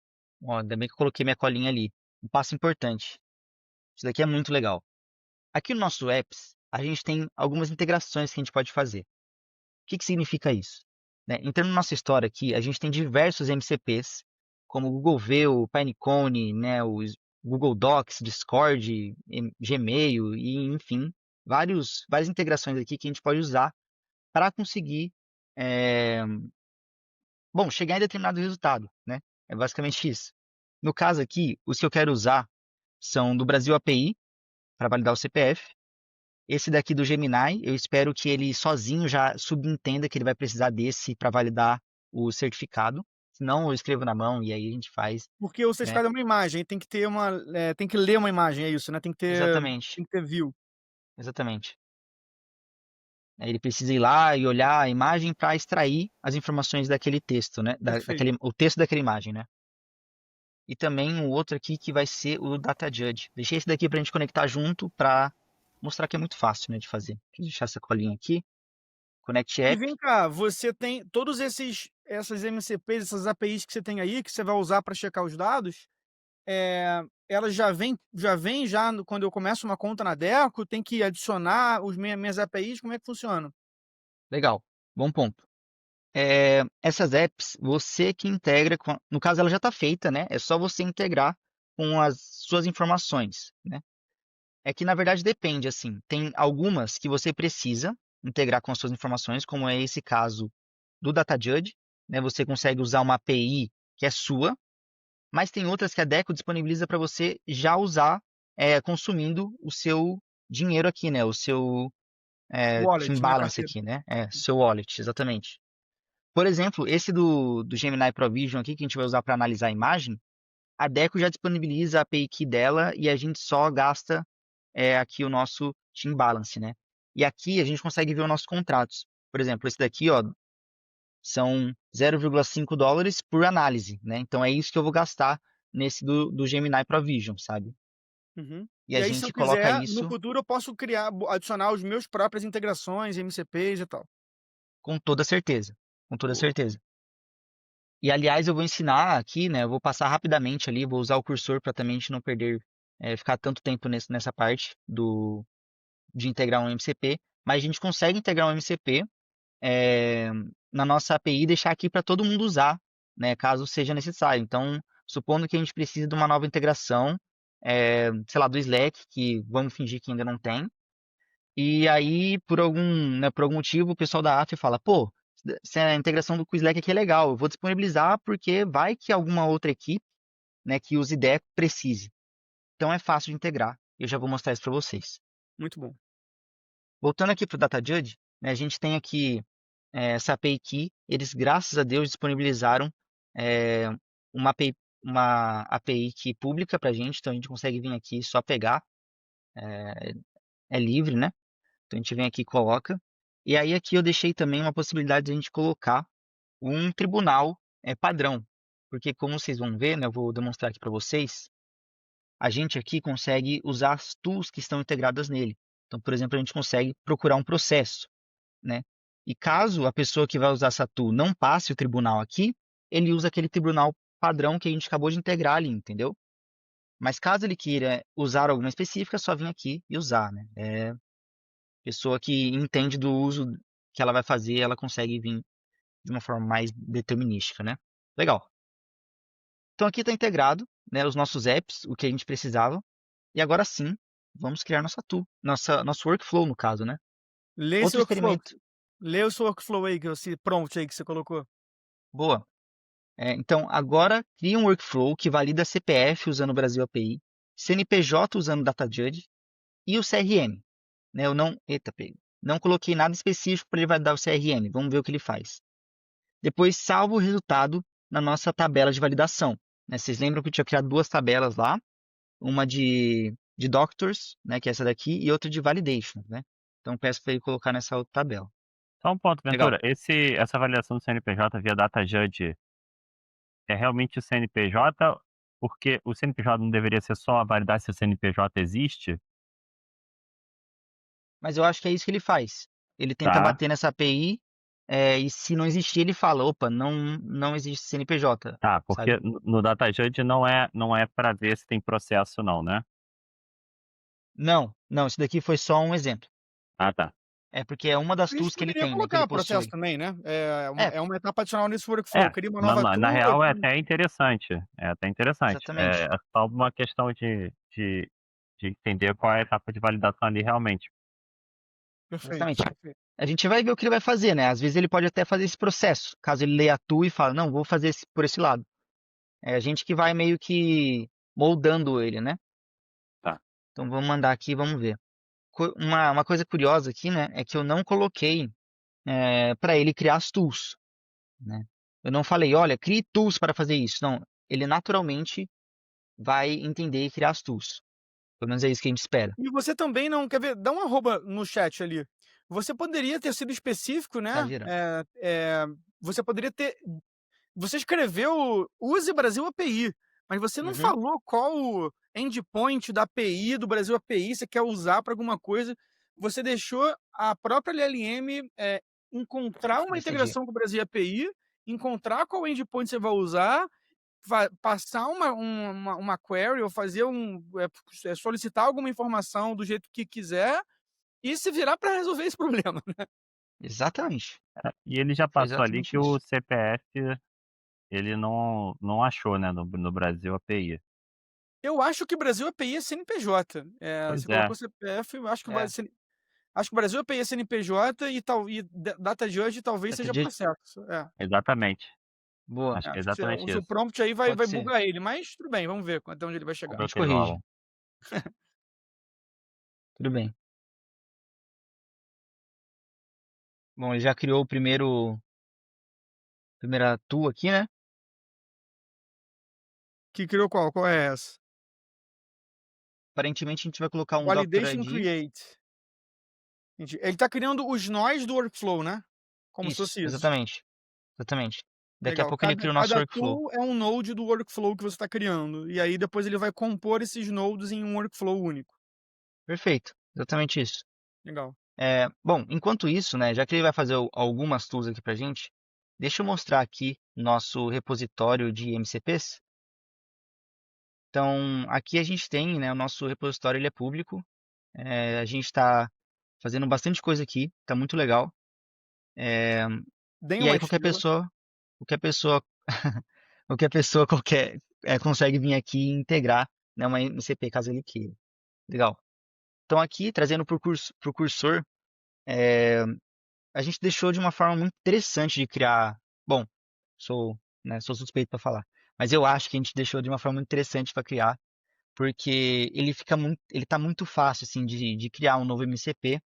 Speaker 5: ó, ainda bem que eu coloquei minha colinha ali. Um passo importante. Isso daqui é muito legal. Aqui no nosso apps, a gente tem algumas integrações que a gente pode fazer. O que significa isso? Né? Entrando na nossa história aqui, a gente tem diversos MCPs, como o Google View, o Pinecone, né, o Google Docs, Discord, Gmail e, enfim, várias integrações aqui que a gente pode usar para conseguir, chegar em determinado resultado, né? É basicamente isso. No caso aqui, os que eu quero usar são do Brasil API, para validar o CPF. Esse daqui do Gemini, eu espero que ele sozinho já subentenda que ele vai precisar desse para validar o certificado. Senão eu escrevo na mão e aí a gente faz,
Speaker 1: Porque o
Speaker 5: né?
Speaker 1: certificado é uma imagem, tem que ter tem que ler uma imagem, é isso, né?
Speaker 5: Exatamente,
Speaker 1: Tem que ter view.
Speaker 5: exatamente. Aí ele precisa ir lá e olhar a imagem para extrair as informações daquele texto, né?
Speaker 1: Perfeito.
Speaker 5: O texto daquela imagem, né? E também o outro aqui que vai ser o Data Judge. Deixei esse daqui para a gente conectar junto para mostrar que é muito fácil, né, de fazer. Deixa eu deixar essa colinha aqui. Connect
Speaker 1: E
Speaker 5: App.
Speaker 1: vem cá, você tem todos essas MCPs, essas APIs que você tem aí, que você vai usar para checar os dados, elas quando eu começo uma conta na Deco, tem que adicionar minhas APIs, como é que funciona?
Speaker 5: Legal, bom ponto. Essas apps, você que integra, no caso ela já está feita, né? É só você integrar com as suas informações, né? É que na verdade depende, assim. Tem algumas que você precisa integrar com as suas informações, como é esse caso do Data Judge, né? Você consegue usar uma API que é sua, mas tem outras que a Deco disponibiliza para você já usar consumindo o seu dinheiro aqui, né? O seu team
Speaker 1: Wallet, né,
Speaker 5: balance
Speaker 1: carteira.
Speaker 5: aqui, né? Seu wallet, exatamente. Por exemplo, esse do Gemini Provision aqui, que a gente vai usar para analisar a imagem, a Deco já disponibiliza a API key dela e a gente só gasta aqui o nosso team balance, né? E aqui a gente consegue ver os nossos contratos. Por exemplo, esse daqui, ó, são 0,5 dólares por análise, né? Então é isso que eu vou gastar nesse do Gemini Provision, sabe?
Speaker 1: Uhum.
Speaker 5: E
Speaker 1: E
Speaker 5: a
Speaker 1: aí, se eu
Speaker 5: gente coloca
Speaker 1: quiser, no
Speaker 5: isso
Speaker 1: futuro eu posso adicionar os meus próprias integrações, MCPs e tal.
Speaker 5: com toda certeza, com toda
Speaker 1: Boa.
Speaker 5: certeza. E aliás, eu vou ensinar aqui, né? Eu vou passar rapidamente ali, vou usar o cursor para também a gente não perder, ficar tanto tempo nessa parte de integrar um MCP. Mas a gente consegue integrar um MCP na nossa API e deixar aqui para todo mundo usar, né? Caso seja necessário. Então, supondo que a gente precise de uma nova integração, sei lá, do Slack, que vamos fingir que ainda não tem. E aí, por algum motivo, o pessoal da AF fala, pô, se a integração com o Slack aqui é legal, eu vou disponibilizar porque vai que alguma outra equipe, né, que use Deco precise. Então é fácil de integrar. Eu já vou mostrar isso para vocês.
Speaker 1: Muito bom.
Speaker 5: Voltando aqui para o DataJudge, né, a gente tem aqui essa API Key. Eles, graças a Deus, disponibilizaram é, uma API Key pública para a gente, então a gente consegue vir aqui e só pegar. É livre, né? Então a gente vem aqui e coloca. E aí aqui eu deixei também uma possibilidade de a gente colocar um tribunal padrão. Porque como vocês vão ver, né, eu vou demonstrar aqui para vocês, a gente aqui consegue usar as tools que estão integradas nele. Então, por exemplo, a gente consegue procurar um processo, né? E caso a pessoa que vai usar essa tool não passe o tribunal aqui, ele usa aquele tribunal padrão que a gente acabou de integrar ali, entendeu? Mas caso ele queira usar alguma específica, é só vir aqui e usar, né? Pessoa que entende do uso que ela vai fazer, ela consegue vir de uma forma mais determinística, né? Legal. Então aqui está integrado, né, os nossos apps, o que a gente precisava. E agora sim, vamos criar nossa tool, nosso workflow no caso, né?
Speaker 1: Lê esse
Speaker 5: Outro
Speaker 1: workflow.
Speaker 5: experimento.
Speaker 1: Lê o seu workflow aí, esse prompt aí que você colocou.
Speaker 5: Boa. Então agora cria um workflow que valida CPF usando o Brasil API, CNPJ usando DataJudge e o CRM. Né? Eu não coloquei nada específico para ele validar o CRM. Vamos ver o que ele faz. Depois salvo o resultado na nossa tabela de validação. Né? Vocês lembram que eu tinha criado duas tabelas lá? Uma de doctors, né, que é essa daqui, e outra de validation. Né? Então peço para ele colocar nessa outra tabela.
Speaker 3: Só um ponto,
Speaker 5: Legal.
Speaker 3: Ventura. Essa avaliação do CNPJ via DataJudge é realmente o CNPJ? Porque o CNPJ não deveria ser só validar se o CNPJ existe?
Speaker 5: Mas eu acho que é isso que ele faz. Ele tenta
Speaker 3: Tá.
Speaker 5: bater nessa API e se não existir, ele fala, opa, não existe CNPJ.
Speaker 3: Tá, porque
Speaker 5: sabe?
Speaker 3: no DataJudge não é para ver se tem processo não, né?
Speaker 5: Não, isso daqui foi só um exemplo.
Speaker 3: Ah, tá.
Speaker 5: É porque é uma das
Speaker 1: A gente
Speaker 5: tools que ele
Speaker 1: poderia
Speaker 5: tem, né, que ele
Speaker 1: colocar processo
Speaker 5: possui.
Speaker 1: também, né?
Speaker 5: É,
Speaker 1: É uma etapa adicional nesse workflow. Cria uma nova
Speaker 3: na
Speaker 1: tool.
Speaker 3: real é até interessante. É até interessante.
Speaker 5: exatamente.
Speaker 3: É só uma questão de entender qual é a etapa de validação ali realmente.
Speaker 1: Perfeito.
Speaker 5: Exatamente.
Speaker 1: Perfeito.
Speaker 5: A gente vai ver o que ele vai fazer, né? Às vezes ele pode até fazer esse processo, caso ele leia a tool e fale, não, vou fazer por esse lado. É a gente que vai meio que moldando ele, né?
Speaker 3: Tá.
Speaker 5: Então vamos mandar aqui e vamos ver. Uma coisa curiosa aqui, né, é que eu não coloquei para ele criar as tools, né? Eu não falei, olha, crie tools para fazer isso. Não, ele naturalmente vai entender e criar as tools. Pelo menos é isso que a gente espera.
Speaker 1: E você também não quer ver? Dá um arroba no chat ali. Você poderia ter sido específico,
Speaker 5: Tá
Speaker 1: né?
Speaker 5: gerando.
Speaker 1: Você poderia ter. Você escreveu use Brasil API, mas você não
Speaker 5: Uhum.
Speaker 1: falou qual o endpoint da API do Brasil API você quer usar para alguma coisa. Você deixou a própria LLM encontrar uma
Speaker 5: Decidir.
Speaker 1: integração com o Brasil API, encontrar qual endpoint você vai usar, passar uma query ou fazer solicitar alguma informação do jeito que quiser e se virar para resolver esse problema.
Speaker 5: Exatamente.
Speaker 3: E ele já
Speaker 5: Foi
Speaker 3: passou ali
Speaker 5: exatamente
Speaker 3: que o
Speaker 5: isso.
Speaker 3: CPF ele não achou, né, no Brasil API.
Speaker 1: Eu acho que Brasil API é CNPJ.
Speaker 3: Pois
Speaker 1: Você
Speaker 3: é.
Speaker 1: colocou CPF, eu acho que
Speaker 5: É.
Speaker 1: acho que o Brasil API é CNPJ e DataJudge talvez seja
Speaker 5: DataJudge.
Speaker 1: processo.
Speaker 3: Exatamente.
Speaker 5: Boa.
Speaker 3: Acho que é
Speaker 1: Acho que
Speaker 3: exatamente
Speaker 1: o seu
Speaker 3: isso.
Speaker 1: prompt aí vai
Speaker 5: Pode ser.
Speaker 1: bugar ele, mas tudo bem, vamos ver até onde ele vai
Speaker 5: A
Speaker 1: chegar.
Speaker 5: gente
Speaker 3: Ok,
Speaker 5: corrige.
Speaker 3: Valon.
Speaker 5: Tudo bem. Bom, ele já criou o primeira tool aqui, né?
Speaker 1: Que criou qual? Qual é essa?
Speaker 5: Aparentemente a gente vai colocar um Dr.
Speaker 1: Validation
Speaker 5: ID.
Speaker 1: Create. Ele tá criando os nós do workflow, né? Como se
Speaker 5: Isso,
Speaker 1: fosse isso.
Speaker 5: exatamente. Exatamente. Daqui a
Speaker 1: Legal.
Speaker 5: pouco ele cria o nosso
Speaker 1: Cada
Speaker 5: workflow.
Speaker 1: tool é um node do workflow que você está criando. E aí depois ele vai compor esses nodes em um workflow único.
Speaker 5: Perfeito. Exatamente isso.
Speaker 1: Legal.
Speaker 5: Bom, enquanto isso, né, já que ele vai fazer algumas tools aqui pra gente, deixa eu mostrar aqui nosso repositório de MCPs. Então, aqui a gente tem, né, o nosso repositório, ele é público. A gente está fazendo bastante coisa aqui, tá muito legal.
Speaker 1: Deem
Speaker 5: E
Speaker 1: uma
Speaker 5: aí
Speaker 1: estrela.
Speaker 5: qualquer pessoa, qualquer pessoa consegue vir aqui e integrar, né, uma MCP caso ele queira. Legal. Então aqui, trazendo para o cursor, a gente deixou de uma forma muito interessante de criar. Bom, sou suspeito para falar, mas eu acho que a gente deixou de uma forma muito interessante para criar, porque ele tá muito fácil assim de criar um novo MCP,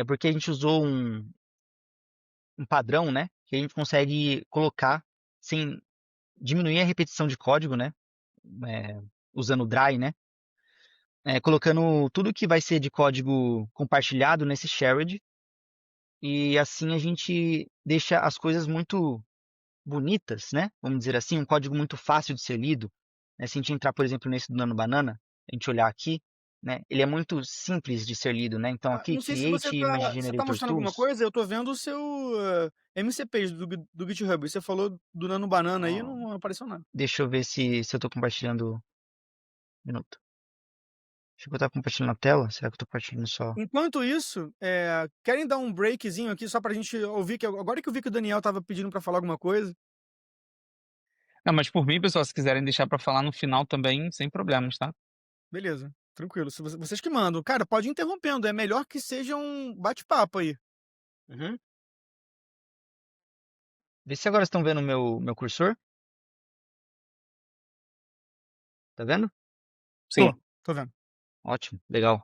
Speaker 5: porque a gente usou um padrão, né, que a gente consegue colocar sem diminuir a repetição de código, né, é, usando o dry, né, colocando tudo que vai ser de código compartilhado nesse shared, e assim a gente deixa as coisas muito bonitas, né? Vamos dizer assim, um código muito fácil de ser lido. Né? Se a gente entrar, por exemplo, nesse do Nano Banana, a gente olhar aqui, né? Ele é muito simples de ser lido, né? Então aqui,
Speaker 1: Não sei se você
Speaker 5: Create Image
Speaker 1: tá
Speaker 5: Generator
Speaker 1: mostrando alguma
Speaker 5: Tools.
Speaker 1: coisa. Eu tô vendo o seu MCPs do GitHub. Você falou do Nano Banana aí,
Speaker 5: Ó,
Speaker 1: não apareceu nada.
Speaker 5: deixa eu ver se eu tô compartilhando. Um minuto. Deixa eu estar compartilhando a tela. Será que eu tô compartilhando só?
Speaker 1: Enquanto isso, querem dar um breakzinho aqui só pra gente ouvir, que agora que eu vi que o Daniel tava pedindo pra falar alguma coisa.
Speaker 6: Não, mas por mim, pessoal, se quiserem deixar pra falar no final também, sem problemas, tá?
Speaker 1: Beleza, tranquilo. Se vocês que mandam. Cara, pode ir interrompendo. É melhor que seja um bate-papo aí.
Speaker 5: Uhum. Vê se agora estão vendo o meu cursor. Tá vendo?
Speaker 6: Sim.
Speaker 1: Tô vendo.
Speaker 5: Ótimo, legal.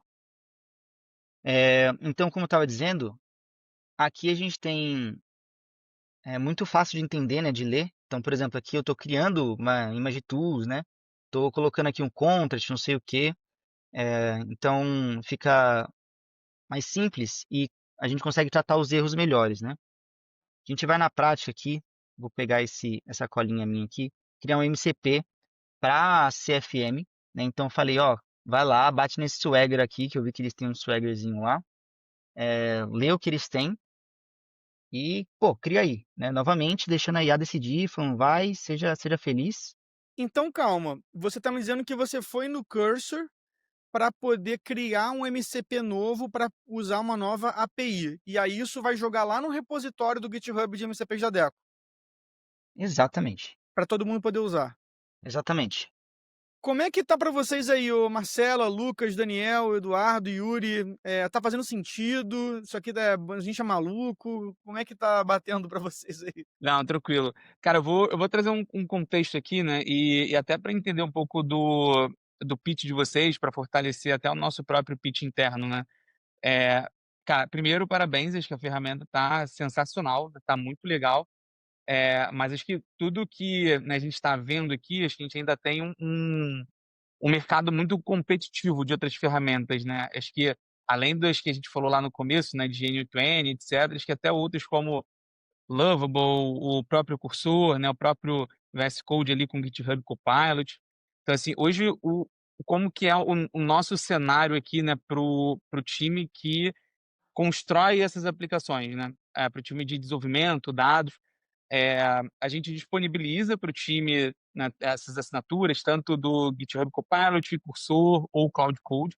Speaker 5: Então, como eu estava dizendo, aqui a gente tem muito fácil de entender, né, de ler. Então, por exemplo, aqui eu estou criando uma image tools, né? Estou colocando aqui um contrast, não sei o quê. Então, fica mais simples e a gente consegue tratar os erros melhores, né? A gente vai na prática aqui, vou pegar essa colinha minha aqui, criar um MCP para CFM, né? Então, eu falei, ó, vai lá, bate nesse Swagger aqui, que eu vi que eles têm um Swaggerzinho lá. Lê o que eles têm e, pô, cria aí, né? Novamente, deixando a IA decidir, falando, vai, seja feliz.
Speaker 1: Então, calma. Você tá me dizendo que você foi no Cursor para poder criar um MCP novo para usar uma nova API. E aí isso vai jogar lá no repositório do GitHub de MCPs da Deco,
Speaker 5: Exatamente,
Speaker 1: para todo mundo poder usar.
Speaker 5: exatamente.
Speaker 1: Como é que tá para vocês aí, ô Marcela, Lucas, Daniel, Eduardo, Yuri? Tá fazendo sentido? Isso aqui a gente é maluco? Como é que tá batendo para vocês aí?
Speaker 6: Não, tranquilo. Cara, eu vou trazer um contexto aqui, né? E até para entender um pouco do pitch de vocês, para fortalecer até o nosso próprio pitch interno, né? É, cara, primeiro, parabéns, acho que a ferramenta tá sensacional, tá muito legal. Mas acho que tudo que, né, a gente está vendo aqui, acho que a gente ainda tem um mercado muito competitivo de outras ferramentas, né? Acho que além das que a gente falou lá no começo, né, de GNU20, etc., acho que até outros como Lovable, o próprio Cursor, né, o próprio VS Code ali com o GitHub Copilot. Então, assim, hoje como que é o nosso cenário aqui, né, pro time que constrói essas aplicações, né, para o time de desenvolvimento, dados. A gente disponibiliza para o time, né, essas assinaturas, tanto do GitHub Copilot, Cursor ou Cloud Code.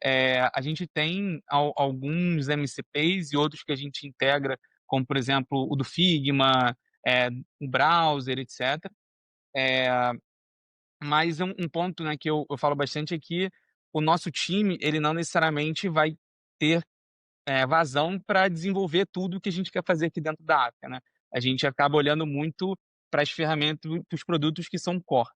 Speaker 6: A gente tem alguns MCPs e outros que a gente integra, como, por exemplo, o do Figma, o browser, etc. Mas um ponto, né, que eu falo bastante é que o nosso time, ele não necessariamente vai ter vazão para desenvolver tudo que a gente quer fazer aqui dentro da Apia, né? A gente acaba olhando muito para as ferramentas, para os produtos que são core.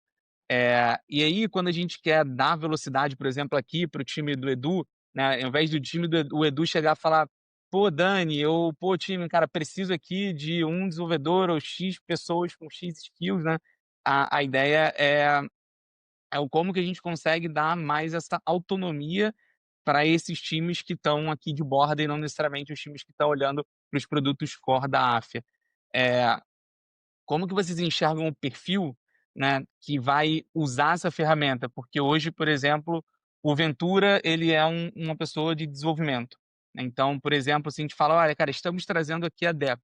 Speaker 6: E aí, quando a gente quer dar velocidade, por exemplo, aqui para o time do Edu, né, ao invés do time do Edu, o Edu chegar a falar, pô, Dani, pô, time, cara, preciso aqui de um desenvolvedor ou X pessoas com X skills, né? A ideia é o como que a gente consegue dar mais essa autonomia para esses times que estão aqui de borda e não necessariamente os times que estão olhando para os produtos core da Afya. Eh, Como que vocês enxergam o perfil, né, que vai usar essa ferramenta? Porque hoje, por exemplo, o Ventura, ele é uma pessoa de desenvolvimento, né. Então, por exemplo, se a gente fala: "Olha, cara, estamos trazendo aqui a Deco",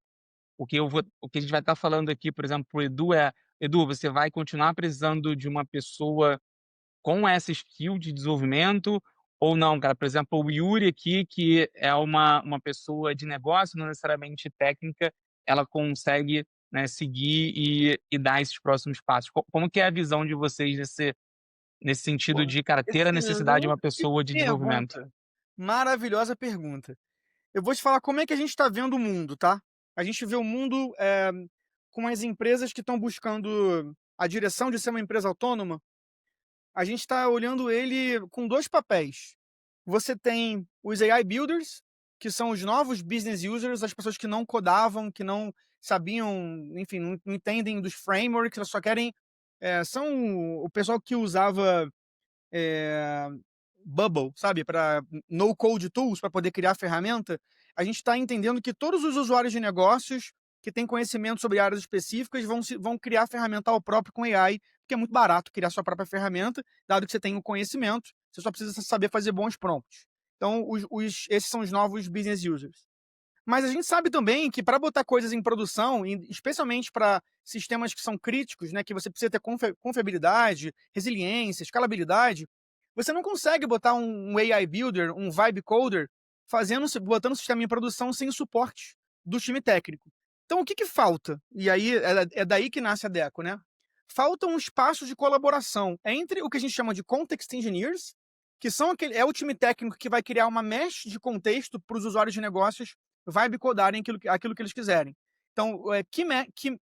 Speaker 6: o que a gente vai estar falando aqui, por exemplo, para o Edu é: "Edu, você vai continuar precisando de uma pessoa com essa skill de desenvolvimento ou não, cara?". Por exemplo, o Yuri aqui, que é uma pessoa de negócio, não necessariamente técnica, ela consegue, né, seguir e dar esses próximos passos. Como que é a visão de vocês nesse sentido
Speaker 1: Pô,
Speaker 6: de, cara, ter a necessidade de uma
Speaker 1: excelente
Speaker 6: pessoa de desenvolvimento?
Speaker 1: pergunta. Maravilhosa pergunta. Eu vou te falar como é que a gente está vendo o mundo, tá? A gente vê o mundo com as empresas que estão buscando a direção de ser uma empresa autônoma. A gente está olhando ele com dois papéis. Você tem os AI Builders, que são os novos business users, as pessoas que não codavam, que não sabiam, enfim, não entendem dos frameworks, elas só querem. São o pessoal que usava eh, Bubble, sabe, para no code tools para poder criar a ferramenta. A gente está entendendo que todos os usuários de negócios que têm conhecimento sobre áreas específicas vão criar ferramental próprio com AI, porque é muito barato criar sua própria ferramenta, dado que você tem o conhecimento, você só precisa saber fazer bons prompts. Então, esses são os novos business users. Mas a gente sabe também que para botar coisas em produção, especialmente para sistemas que são críticos, né, que você precisa ter confiabilidade, resiliência, escalabilidade, você não consegue botar um AI Builder, um Vibe Coder, botando o sistema em produção sem o suporte do time técnico. Então, o que falta? E aí é daí que nasce a Deco, né? Falta um espaço de colaboração entre o que a gente chama de Context Engineers, que é o time técnico que vai criar uma mesh de contexto para os usuários de negócios vibe codarem aquilo que eles quiserem. Então, que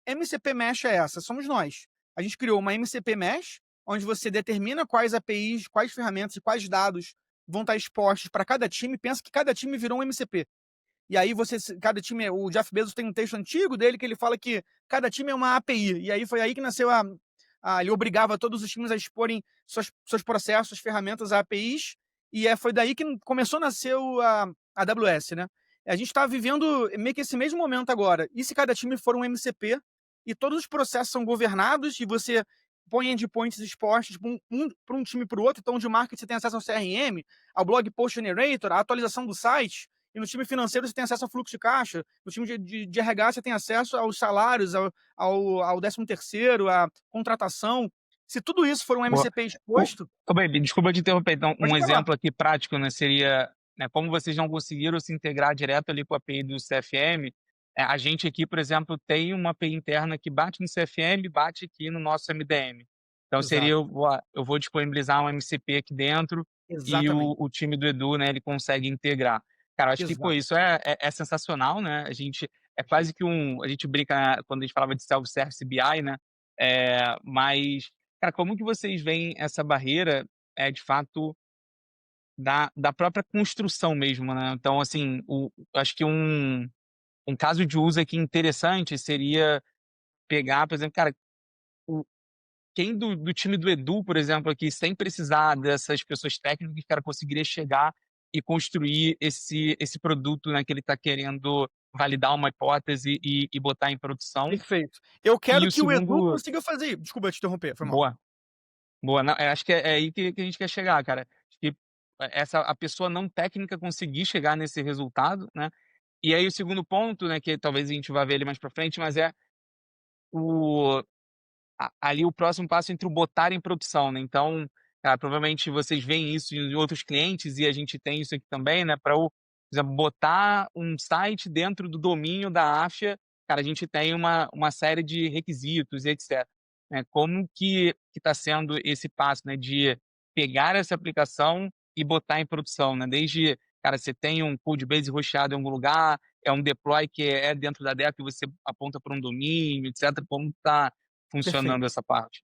Speaker 1: MCP Mesh é essa? Somos nós. A gente criou uma MCP Mesh, onde você determina quais APIs, quais ferramentas e quais dados vão estar expostos para cada time. Pensa que cada time virou um MCP. E aí cada time, o Jeff Bezos tem um texto antigo dele que ele fala que cada time é uma API. E aí foi aí que nasceu ele obrigava todos os times a exporem seus processos, suas ferramentas a APIs. E foi daí que começou a nascer a AWS, né? A gente está vivendo meio que esse mesmo momento agora. E se cada time for um MCP e todos os processos são governados e você põe endpoints expostos para um time para o outro, então de marketing você tem acesso ao CRM, ao blog post generator, à atualização do site, e no time financeiro você tem acesso ao fluxo de caixa, no time de RH você tem acesso aos salários, ao 13º, à contratação. Se tudo isso for um
Speaker 6: Boa.
Speaker 1: MCP exposto...
Speaker 6: Ô, baby, desculpa te interromper. Então,
Speaker 1: Pode
Speaker 6: um
Speaker 1: falar.
Speaker 6: exemplo aqui prático, né, seria, né, como vocês não conseguiram se integrar direto ali com a API do CFM, a gente aqui, por exemplo, tem uma API interna que bate no CFM, bate aqui no nosso MDM. Então, seria,
Speaker 1: Exato.
Speaker 6: eu vou disponibilizar um MCP aqui dentro e
Speaker 1: Exatamente.
Speaker 6: o time do Edu, né, ele consegue integrar. Cara, eu acho que, pô,
Speaker 1: Exato.
Speaker 6: isso é sensacional, né? É quase que a gente brinca, né, quando a gente falava de self-service BI, né? Mas, cara, como que vocês veem essa barreira, de fato, da própria construção mesmo, né? Então, assim, acho que um caso de uso aqui interessante seria pegar, por exemplo, cara, o quem do time do Edu, por exemplo, aqui, sem precisar dessas pessoas técnicas, cara, conseguiria chegar e construir esse produto, né, que ele está querendo validar uma hipótese e botar em produção.
Speaker 1: Perfeito. Eu
Speaker 6: E
Speaker 1: quero
Speaker 6: o
Speaker 1: que o Edu
Speaker 6: segundo
Speaker 1: consiga fazer. Desculpa te interromper, foi mal.
Speaker 6: boa. Boa, não, acho que é aí que a gente quer chegar, cara. Acho que a pessoa não técnica conseguir chegar nesse resultado, né. E aí o segundo ponto, né, que talvez a gente vá ver ele mais pra frente, mas é o ali o próximo passo entre o botar em produção, né. Então, cara, provavelmente vocês veem isso em outros clientes e a gente tem isso aqui também, né, para por exemplo, botar um site dentro do domínio da Afya, cara, a gente tem uma série de requisitos e etcétera, né. Como que está sendo esse passo, né, de pegar essa aplicação e botar em produção, né, desde, cara, você tem um codebase hosteado em algum lugar, é um deploy que é dentro da Deco e você aponta para um domínio, etcétera, como está
Speaker 1: Perfeito,
Speaker 6: funcionando essa parte?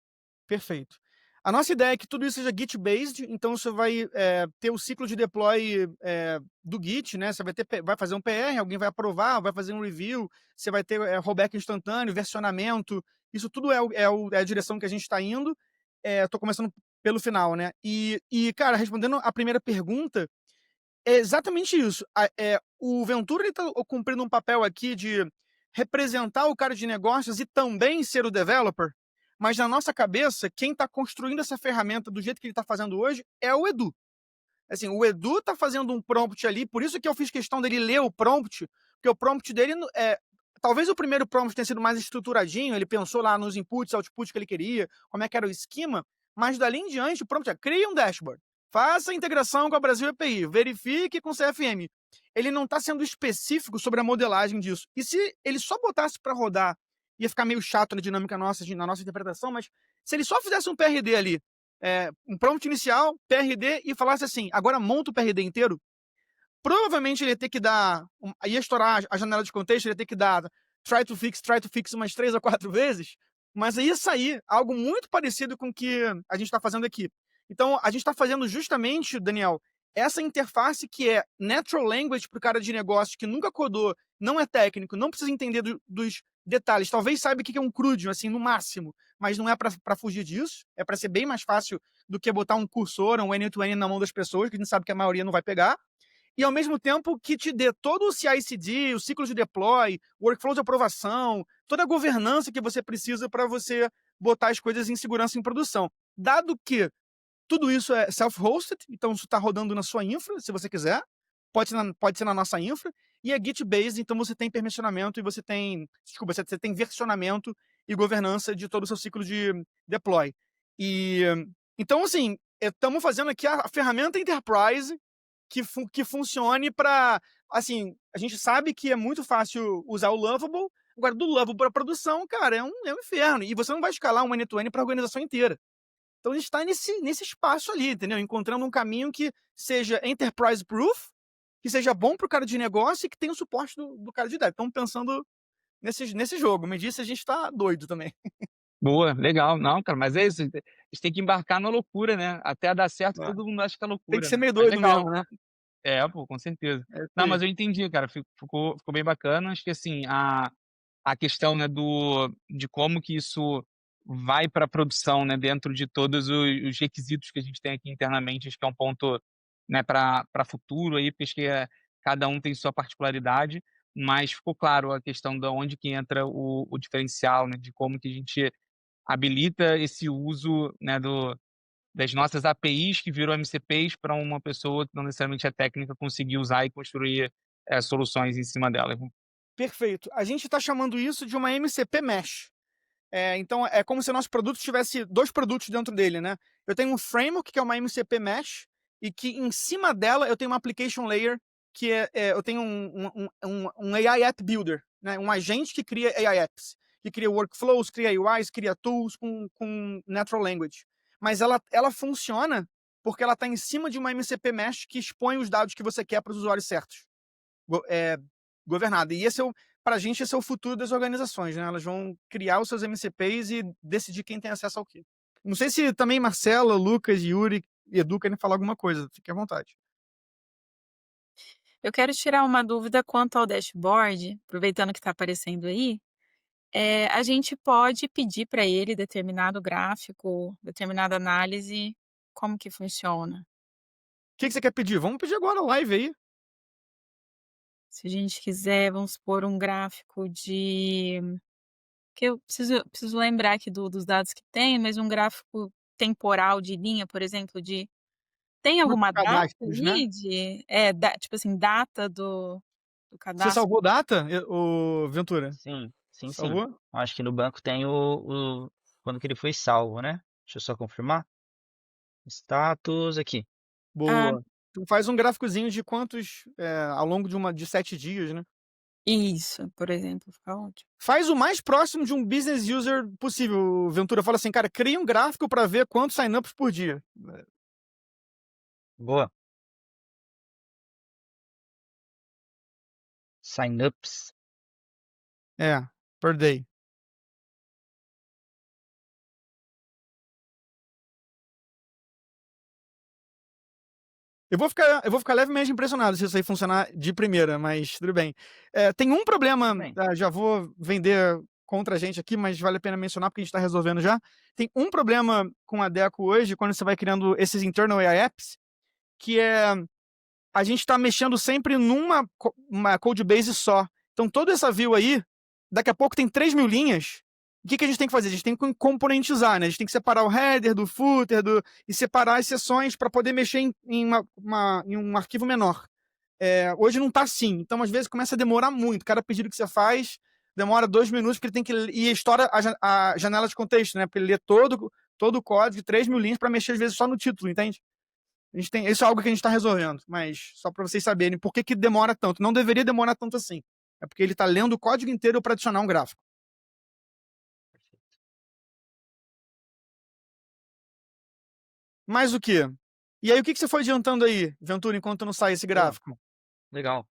Speaker 1: perfeito. A nossa ideia é que tudo isso seja Git-based, então você vai ter o ciclo de deploy do Git, né? Você vai fazer um PR, alguém vai aprovar, vai fazer um review, você vai ter rollback instantâneo, versionamento, isso tudo é a direção que a gente está indo. Estou começando pelo final, né? E, cara, respondendo a primeira pergunta, é exatamente isso. O Ventura está cumprindo um papel aqui de representar o cara de negócios e também ser o developer, mas na nossa cabeça, quem está construindo essa ferramenta do jeito que ele está fazendo hoje é o Edu. Assim, o Edu está fazendo um prompt ali, por isso que eu fiz questão dele ler o prompt, porque o prompt dele talvez o primeiro prompt tenha sido mais estruturadinho, ele pensou lá nos inputs, outputs que ele queria, como é que era o esquema, mas dali em diante o prompt é crie um dashboard, faça a integração com a Brasil API, verifique com o CFM. Ele não está sendo específico sobre a modelagem disso. E se ele só botasse para rodar, ia ficar meio chato na dinâmica nossa, na nossa interpretação, mas se ele só fizesse um PRD ali, um prompt inicial, PRD, e falasse assim, agora monta o PRD inteiro, provavelmente ele ia ter que dar, ia estourar a janela de contexto, ele ia ter que dar try to fix umas 3 ou 4 vezes, mas ia sair algo muito parecido com o que a gente está fazendo aqui. Então, a gente está fazendo justamente, Daniel, essa interface que é natural language para o cara de negócio que nunca codou, não é técnico, não precisa entender dos detalhes, talvez saiba o que é um CRUD, assim, no máximo, mas não é para fugir disso, é para ser bem mais fácil do que botar um cursor, um N2N na mão das pessoas, que a gente sabe que a maioria não vai pegar, e ao mesmo tempo que te dê todo o CI/CD, o ciclo de deploy, o workflow de aprovação, toda a governança que você precisa para você botar as coisas em segurança em produção. Dado que tudo isso é self-hosted, então isso está rodando na sua infra, se você quiser, pode ser na nossa infra, e é Git-based, então você tem permissionamento e você tem versionamento e governança de todo o seu ciclo de deploy. E então, assim, estamos fazendo aqui a ferramenta Enterprise que funcione para, assim, a gente sabe que é muito fácil usar o Lovable, agora do Lovable para produção, cara, é um inferno, e você não vai escalar um end-to-end para a organização inteira. Então a gente está nesse espaço ali, entendeu? Encontrando um caminho que seja enterprise proof, que seja bom para o cara de negócio e que tenha o suporte do cara de dev. Estamos pensando nesse jogo. Me disse, a gente está doido também.
Speaker 6: Boa, legal. Não, cara, mas é isso. A gente tem que embarcar na loucura, né? Até dar certo,
Speaker 1: É.
Speaker 6: todo mundo acha que é
Speaker 1: Tem que
Speaker 6: loucura,
Speaker 1: ser
Speaker 6: né?
Speaker 1: meio
Speaker 6: Mas
Speaker 1: doido
Speaker 6: legal,
Speaker 1: mesmo.
Speaker 6: né? É, pô, com certeza.
Speaker 1: É isso
Speaker 6: Não,
Speaker 1: aí.
Speaker 6: mas eu entendi, cara. Ficou bem bacana. Acho que assim, a questão, né, de como que isso vai para a produção, né, dentro de todos os requisitos que a gente tem aqui internamente, acho que é um ponto, né, para futuro aí, porque acho que cada um tem sua particularidade, mas ficou claro a questão de onde que entra o diferencial, né, de como que a gente habilita esse uso, né, das nossas APIs que viram MCPs para uma pessoa que não necessariamente é técnica conseguir usar e construir soluções em cima dela.
Speaker 1: Perfeito. A gente está chamando isso de uma MCP Mesh. Então, é como se nosso produto tivesse 2 produtos dentro dele, né? Eu tenho um framework, que é uma MCP Mesh, e que em cima dela eu tenho uma application layer, que eu tenho um AI App Builder, né? Um agente que cria AI Apps, que cria workflows, cria UIs, cria tools com natural language. Mas ela funciona porque ela está em cima de uma MCP Mesh que expõe os dados que você quer para os usuários certos. Governada. E para a gente, esse é o futuro das organizações, né? Elas vão criar os seus MCPs e decidir quem tem acesso ao quê. Não sei se também Marcela, Lucas, Yuri e Edu querem falar alguma coisa. Fique à vontade.
Speaker 4: Eu quero tirar uma dúvida quanto ao dashboard, aproveitando que está aparecendo aí. A gente pode pedir para ele determinado gráfico, determinada análise, como que funciona?
Speaker 1: O que você quer pedir? Vamos pedir agora live aí.
Speaker 4: Se a gente quiser, vamos supor, um gráfico que eu preciso lembrar aqui dos dados que tem, mas um gráfico temporal de linha, por exemplo, tem
Speaker 1: Quantos
Speaker 4: alguma data
Speaker 1: cadastros, né?
Speaker 4: ali tipo assim, data do
Speaker 1: Você
Speaker 4: cadastro?
Speaker 1: salvou data, o Ventura?
Speaker 5: Sim, sim, sim.
Speaker 1: Salvou?
Speaker 5: Acho que no banco tem quando que ele foi salvo, né? Deixa eu só confirmar. Status aqui.
Speaker 4: Ah,
Speaker 1: Boa. Tu faz um gráficozinho de quantos ao longo de 7 dias, né?
Speaker 4: isso, por exemplo, fica ótimo.
Speaker 1: Faz o mais próximo de um business user possível, Ventura. Fala assim, cara, cria um gráfico para ver quantos sign-ups por dia.
Speaker 5: Boa. Signups.
Speaker 1: Per day. Eu vou ficar levemente impressionado se isso aí funcionar de primeira, mas tudo bem. Tem um problema,
Speaker 5: Tudo bem.
Speaker 1: já vou vender contra a gente aqui, mas vale a pena mencionar porque a gente está resolvendo já. Tem um problema com a Deco hoje, quando você vai criando esses internal AI apps, que é a gente está mexendo sempre numa uma code base só. Então, toda essa view aí, daqui a pouco tem 3.000 linhas. O que a gente tem que fazer? A gente tem que componentizar, né? A gente tem que separar o header do footer e separar as seções para poder mexer em um arquivo menor. Hoje não está assim. Então, às vezes, começa a demorar muito. Cada pedido que você faz demora 2 minutos, porque ele tem que e estoura a janela de contexto, né? Porque ele lê todo o código, 3.000 linhas, para mexer, às vezes, só no título, entende? Isso é algo que a gente está resolvendo, mas só para vocês saberem por que demora tanto. Não deveria demorar tanto assim. É porque ele está lendo o código inteiro para adicionar um gráfico. Mais o quê? E aí, o que você foi adiantando aí, Ventura, enquanto não sai esse
Speaker 5: Pô,
Speaker 1: gráfico?
Speaker 5: legal.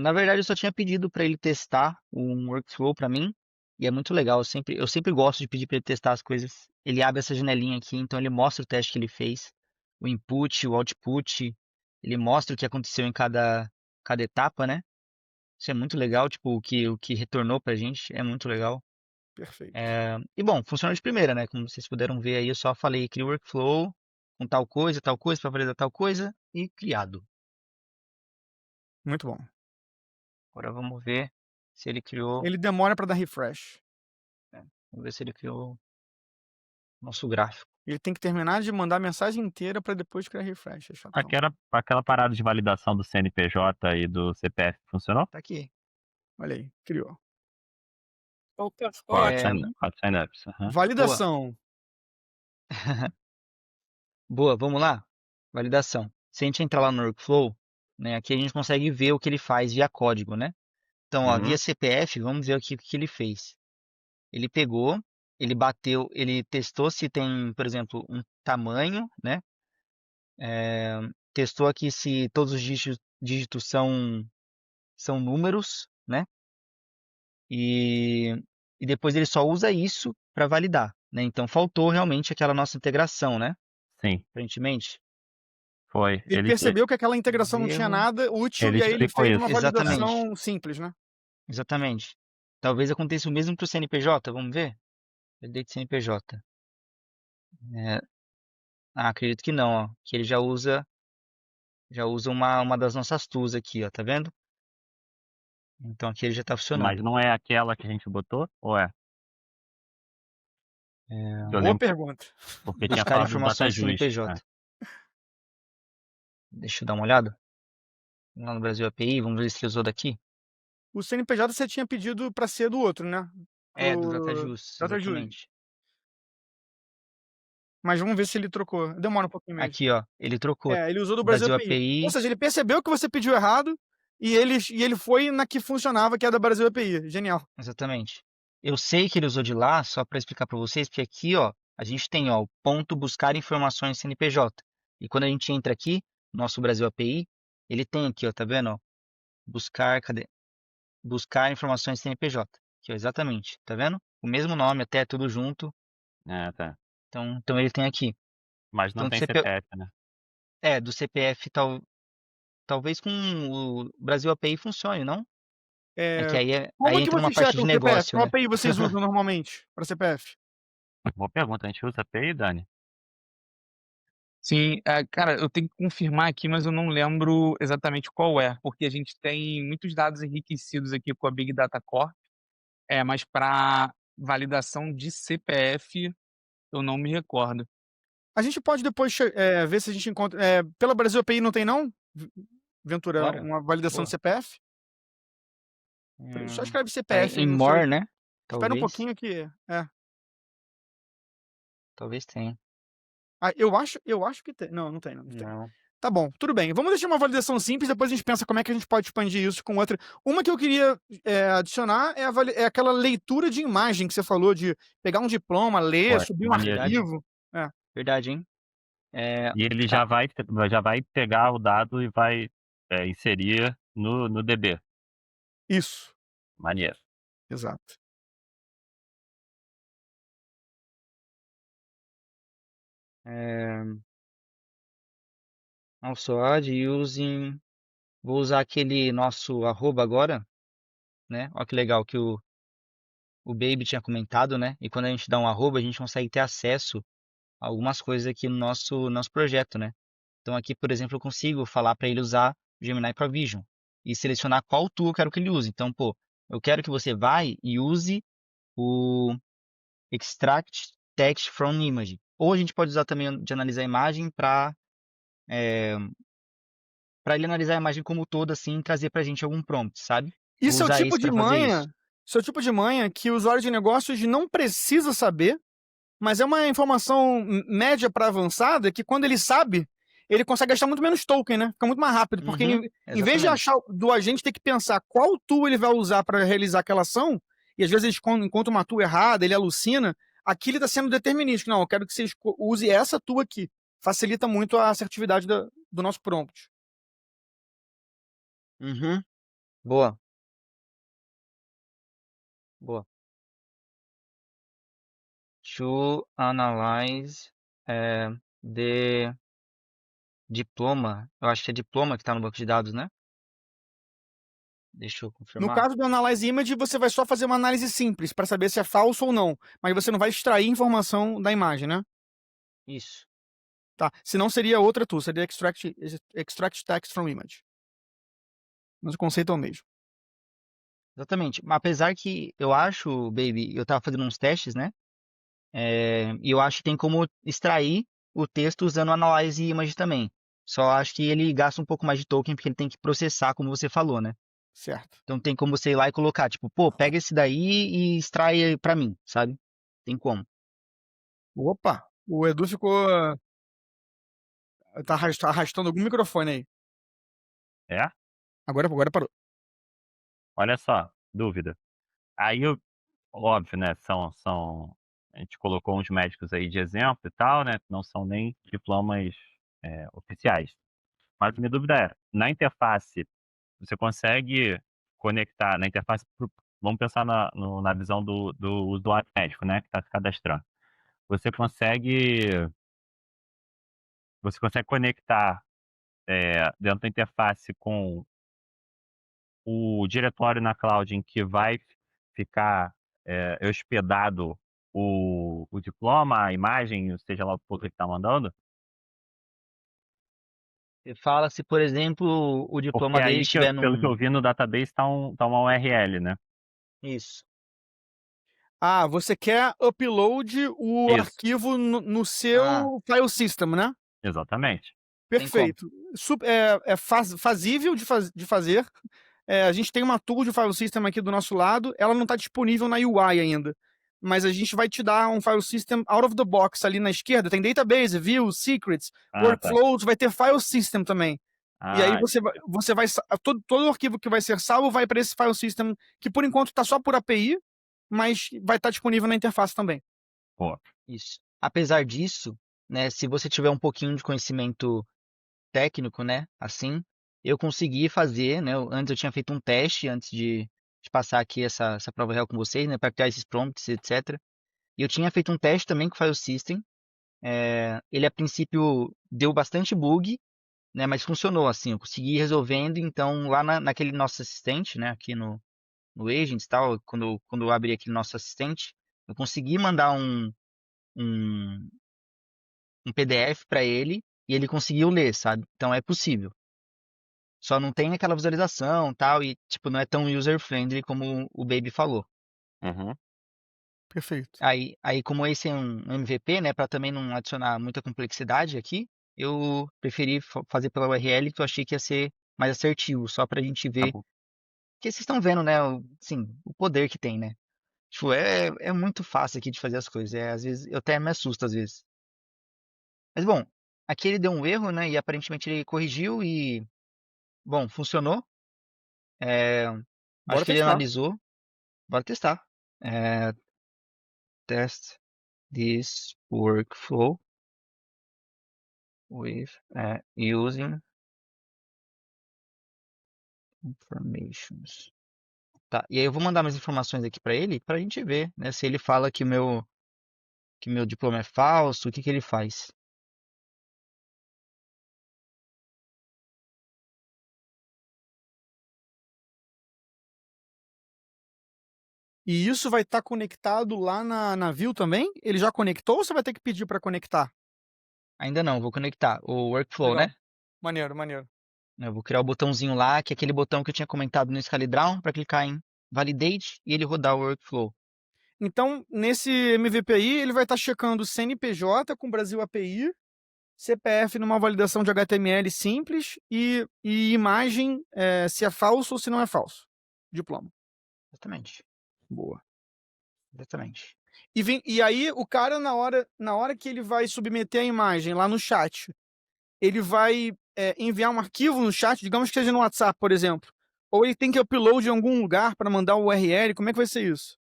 Speaker 5: Na verdade, eu só tinha pedido para ele testar um workflow para mim, e é muito legal. Eu sempre gosto de pedir para ele testar as coisas. Ele abre essa janelinha aqui, então ele mostra o teste que ele fez, o input, o output, ele mostra o que aconteceu em cada etapa, né? Isso é muito legal, tipo, o que retornou pra gente é muito legal.
Speaker 1: Perfeito.
Speaker 5: E bom, funciona de primeira, né? Como vocês puderam ver aí, eu só falei cria o workflow com tal coisa, para validar tal coisa e criado.
Speaker 1: Muito bom.
Speaker 5: Agora vamos ver se ele criou,
Speaker 1: Ele demora para dar refresh.
Speaker 5: vamos ver se ele criou nosso gráfico.
Speaker 1: Ele tem que terminar de mandar a mensagem inteira para depois criar refresh. É chatão.
Speaker 3: Aquela parada de validação do CNPJ e do CPF funcionou?
Speaker 5: Tá aqui.
Speaker 1: Olha aí, criou.
Speaker 4: Opa, ficou
Speaker 3: Quatro
Speaker 4: ótimo.
Speaker 3: sign- quatro sign-ups. Aham.
Speaker 5: Boa.
Speaker 1: Validação.
Speaker 5: Boa, vamos lá. Validação. Se a gente entrar lá no workflow, né, aqui a gente consegue ver o que ele faz via código, né? Então, ó,
Speaker 3: Uhum.
Speaker 5: via CPF, vamos ver aqui o que ele fez. Ele pegou, ele bateu, ele testou se tem, por exemplo, um tamanho, né? Testou aqui se todos os dígitos são números, né? E depois ele só usa isso para validar, né? Então faltou realmente aquela nossa integração, né?
Speaker 3: Sim,
Speaker 5: Aparentemente.
Speaker 3: foi.
Speaker 1: Ele percebeu que aquela integração não tinha
Speaker 5: Erro.
Speaker 1: nada útil
Speaker 3: Ele
Speaker 1: e aí ele
Speaker 3: explicou
Speaker 1: fez
Speaker 3: isso.
Speaker 1: uma
Speaker 5: Exatamente.
Speaker 1: validação simples, né?
Speaker 5: Exatamente. Talvez aconteça o mesmo para o CNPJ, vamos ver? Validate CNPJ. Acredito que não, ó. Que ele já usa uma das nossas tools aqui, ó, tá vendo? Então aqui ele já tá
Speaker 3: Mas
Speaker 5: funcionando.
Speaker 3: não é aquela que a gente botou? Ou é? Eu
Speaker 1: Boa
Speaker 3: lembro
Speaker 1: pergunta.
Speaker 3: porque tinha
Speaker 5: Buscar
Speaker 3: falado do
Speaker 5: informações
Speaker 3: DataJust.
Speaker 5: CNPJ. Deixa eu dar uma olhada. Vamos lá no Brasil API, vamos ver se ele usou daqui.
Speaker 1: O CNPJ você tinha pedido para ser do outro, né?
Speaker 5: Do
Speaker 1: Pro
Speaker 5: DataJust,
Speaker 1: DataJust.
Speaker 5: exatamente.
Speaker 1: Mas vamos ver se ele trocou. Demora um pouquinho mesmo.
Speaker 5: Aqui, ó, ele trocou
Speaker 1: Ele usou do Brasil
Speaker 5: Brasil
Speaker 1: API. Ou
Speaker 5: API,
Speaker 1: seja, ele percebeu que você pediu errado e ele foi na que funcionava, que é a da Brasil API. Genial.
Speaker 5: exatamente. Eu sei que ele usou de lá, só para explicar para vocês, porque aqui, ó, a gente tem, ó, o ponto buscar informações CNPJ. E quando a gente entra aqui, nosso Brasil API, ele tem aqui, ó, tá vendo, ó? Buscar, cadê? Buscar informações CNPJ. Aqui, ó, exatamente, tá vendo? O mesmo nome, até tudo junto.
Speaker 3: Tá.
Speaker 5: Então ele tem aqui.
Speaker 3: Mas não
Speaker 5: Então,
Speaker 3: tem CPF, né?
Speaker 5: do CPF, talvez com o Brasil API funcione, não? É que aí
Speaker 1: Como é que
Speaker 5: entra uma
Speaker 1: vocês
Speaker 5: parte
Speaker 1: checam
Speaker 5: de
Speaker 1: o CPF?
Speaker 5: negócio,
Speaker 1: Qual
Speaker 5: né?
Speaker 1: API vocês usam normalmente para CPF?
Speaker 3: Boa pergunta. A gente usa API, Dani?
Speaker 6: Sim, cara, eu tenho que confirmar aqui, mas eu não lembro exatamente qual é, porque a gente tem muitos dados enriquecidos aqui com a Big Data Corp, mas para validação de CPF eu não me recordo.
Speaker 1: A gente pode depois ver se a gente encontra. Pela Brasil API não tem, não? Ventura,
Speaker 5: Bora.
Speaker 1: uma validação
Speaker 5: Boa.
Speaker 1: de CPF? Só escreve CPF aí
Speaker 5: Em
Speaker 1: no
Speaker 5: more,
Speaker 1: seu.
Speaker 5: né?
Speaker 1: Espera um
Speaker 5: Talvez.
Speaker 1: pouquinho que.
Speaker 5: Talvez tenha.
Speaker 1: Eu acho que tem. Não tem, não tem.
Speaker 5: Não.
Speaker 1: Tá bom, tudo bem. Vamos deixar uma validação simples, depois a gente pensa como é que a gente pode expandir isso com outra. Uma que eu queria adicionar é aquela leitura de imagem que você falou, de pegar um diploma, ler,
Speaker 3: Pô,
Speaker 1: subir um
Speaker 3: maneiro.
Speaker 1: arquivo.
Speaker 5: Verdade, hein?
Speaker 3: E ele
Speaker 5: Tá.
Speaker 3: já vai pegar o dado e vai inserir no DB.
Speaker 1: Isso,
Speaker 3: Maneiro.
Speaker 1: exato.
Speaker 5: Also add using. Vou usar aquele nosso arroba agora, né? Olha que legal que o Baby tinha comentado, né? E quando a gente dá um arroba, a gente consegue ter acesso a algumas coisas aqui no nosso projeto, né? Então aqui, por exemplo, eu consigo falar para ele usar o Gemini para Vision e selecionar qual tool eu quero que ele use. Então, pô, eu quero que você vai e use o Extract Text from Image. Ou a gente pode usar também de analisar a imagem para ele analisar a imagem como toda, assim, e trazer para a gente algum prompt, sabe? Vou
Speaker 1: Isso é o
Speaker 5: usar
Speaker 1: tipo
Speaker 5: esse
Speaker 1: de
Speaker 5: para fazer isso.
Speaker 1: manha, isso é o tipo de manha que o usuário de negócios não precisa saber, mas é uma informação média para avançada que quando ele sabe, ele consegue gastar muito menos token, né? Fica muito mais rápido, porque
Speaker 5: Uhum,
Speaker 1: em vez de
Speaker 5: exatamente.
Speaker 1: achar do agente ter que pensar qual tool ele vai usar para realizar aquela ação, e às vezes ele encontra uma tool errada, ele alucina, aqui ele está sendo determinístico. Não, eu quero que você use essa tool aqui. Facilita muito a assertividade do nosso prompt.
Speaker 5: Uhum, boa, boa. To analyze the diploma. Eu acho que é diploma que está no banco de dados, né? Deixa eu
Speaker 1: No
Speaker 5: confirmar.
Speaker 1: caso do Analyze Image, você vai só fazer uma análise simples para saber se é falso ou não, mas você não vai extrair informação da imagem, né?
Speaker 5: Isso.
Speaker 1: Tá. Se não seria outra tool, seria extract text from image. Mas o conceito é o mesmo.
Speaker 5: Exatamente. Mas apesar que eu acho, Baby, eu tava fazendo uns testes, né? E eu acho que tem como extrair o texto usando o Analyze Image também. Só acho que ele gasta um pouco mais de token porque ele tem que processar, como você falou, né?
Speaker 1: Certo.
Speaker 5: Então tem como você ir lá e colocar, tipo, pô, pega esse daí e extrai pra mim, sabe? Tem como.
Speaker 1: Opa! O Edu ficou. Tá arrastando algum microfone aí.
Speaker 3: É?
Speaker 1: Agora parou.
Speaker 3: Olha só, dúvida. Aí eu, óbvio, né? A gente colocou uns médicos aí de exemplo e tal, né? Que não são nem diplomas oficiais. Mas a minha dúvida é, na interface, você consegue conectar na interface, vamos pensar na visão do usuário médico, né? Que está se cadastrando. Você consegue, você consegue conectar dentro da interface com o diretório na cloud em que vai ficar hospedado o diploma, a imagem, seja lá o que está mandando,
Speaker 5: Você fala se, por exemplo, o
Speaker 3: porque
Speaker 5: diploma dele
Speaker 3: aí,
Speaker 5: estiver
Speaker 3: pelo que
Speaker 5: num.
Speaker 3: eu vi no database, tá uma URL, né?
Speaker 5: Isso.
Speaker 1: Ah, você quer upload o
Speaker 3: Isso,
Speaker 1: arquivo no
Speaker 5: Ah,
Speaker 1: seu file system, né?
Speaker 3: exatamente.
Speaker 5: tem como.
Speaker 1: Perfeito. Fazível de fazer. A gente tem uma tool de file system aqui do nosso lado, ela não está disponível na UI ainda. Mas a gente vai te dar um file system out of the box ali na esquerda. Tem database, views, secrets,
Speaker 3: Ah, tá.
Speaker 1: workflows, vai ter file system também. E aí
Speaker 3: Ah,
Speaker 1: você vai todo o arquivo que vai ser salvo vai para esse file system, que por enquanto está só por API, mas vai estar disponível na interface também.
Speaker 3: pô,
Speaker 5: Isso. Apesar disso, né, se você tiver um pouquinho de conhecimento técnico, né, assim, eu consegui fazer, né, antes eu tinha feito um teste antes de passar aqui essa prova real com vocês, né, para criar esses prompts, etc. E eu tinha feito um teste também com o File System. Ele a princípio deu bastante bug, né, mas funcionou assim, eu consegui ir resolvendo. Então lá naquele nosso assistente, né, aqui no Agents e tal, quando eu abri aquele nosso assistente, eu consegui mandar um, um PDF para ele e ele conseguiu ler, sabe? Então é possível. Só não tem aquela visualização, tal, e tipo, não é tão user-friendly como o Baby falou.
Speaker 3: uhum,
Speaker 1: Perfeito.
Speaker 5: Aí como esse é um MVP, né, para também não adicionar muita complexidade aqui, eu preferi fazer pela URL que eu achei que ia ser mais assertivo, só pra gente
Speaker 3: tá
Speaker 5: ver.
Speaker 3: bom.
Speaker 5: Porque vocês estão vendo, né, assim, o poder que tem, né? Tipo, é muito fácil aqui de fazer as coisas. Às vezes eu até me assusto às vezes. Mas bom, aqui ele deu um erro, né? E aparentemente ele corrigiu e, bom, funcionou. É, acho
Speaker 1: Bora
Speaker 5: que ele
Speaker 1: testar.
Speaker 5: analisou. Bora testar. É, test this workflow with using informations. Tá, e aí eu vou mandar mais informações aqui pra ele, pra gente ver, né, se ele fala que meu diploma é falso, o que que ele faz.
Speaker 1: E isso vai estar conectado lá na View também? Ele já conectou ou você vai ter que pedir para conectar?
Speaker 5: Ainda não, vou conectar o workflow,
Speaker 1: Legal.
Speaker 5: né?
Speaker 1: Maneiro, maneiro.
Speaker 5: Eu vou criar o botãozinho lá, que é aquele botão que eu tinha comentado no ScaleDraw, para clicar em Validate e ele rodar o workflow.
Speaker 1: Então, nesse MVP aí, ele vai estar checando CNPJ com Brasil API, CPF numa validação de HTML simples e imagem se é falso ou se não é falso. Diploma.
Speaker 5: Exatamente,
Speaker 1: Boa.
Speaker 5: exatamente.
Speaker 1: E aí, o cara, na hora que ele vai submeter a imagem lá no chat, ele vai enviar um arquivo no chat, digamos que seja no WhatsApp, por exemplo. Ou ele tem que upload em algum lugar para mandar o URL. Como é que vai ser isso?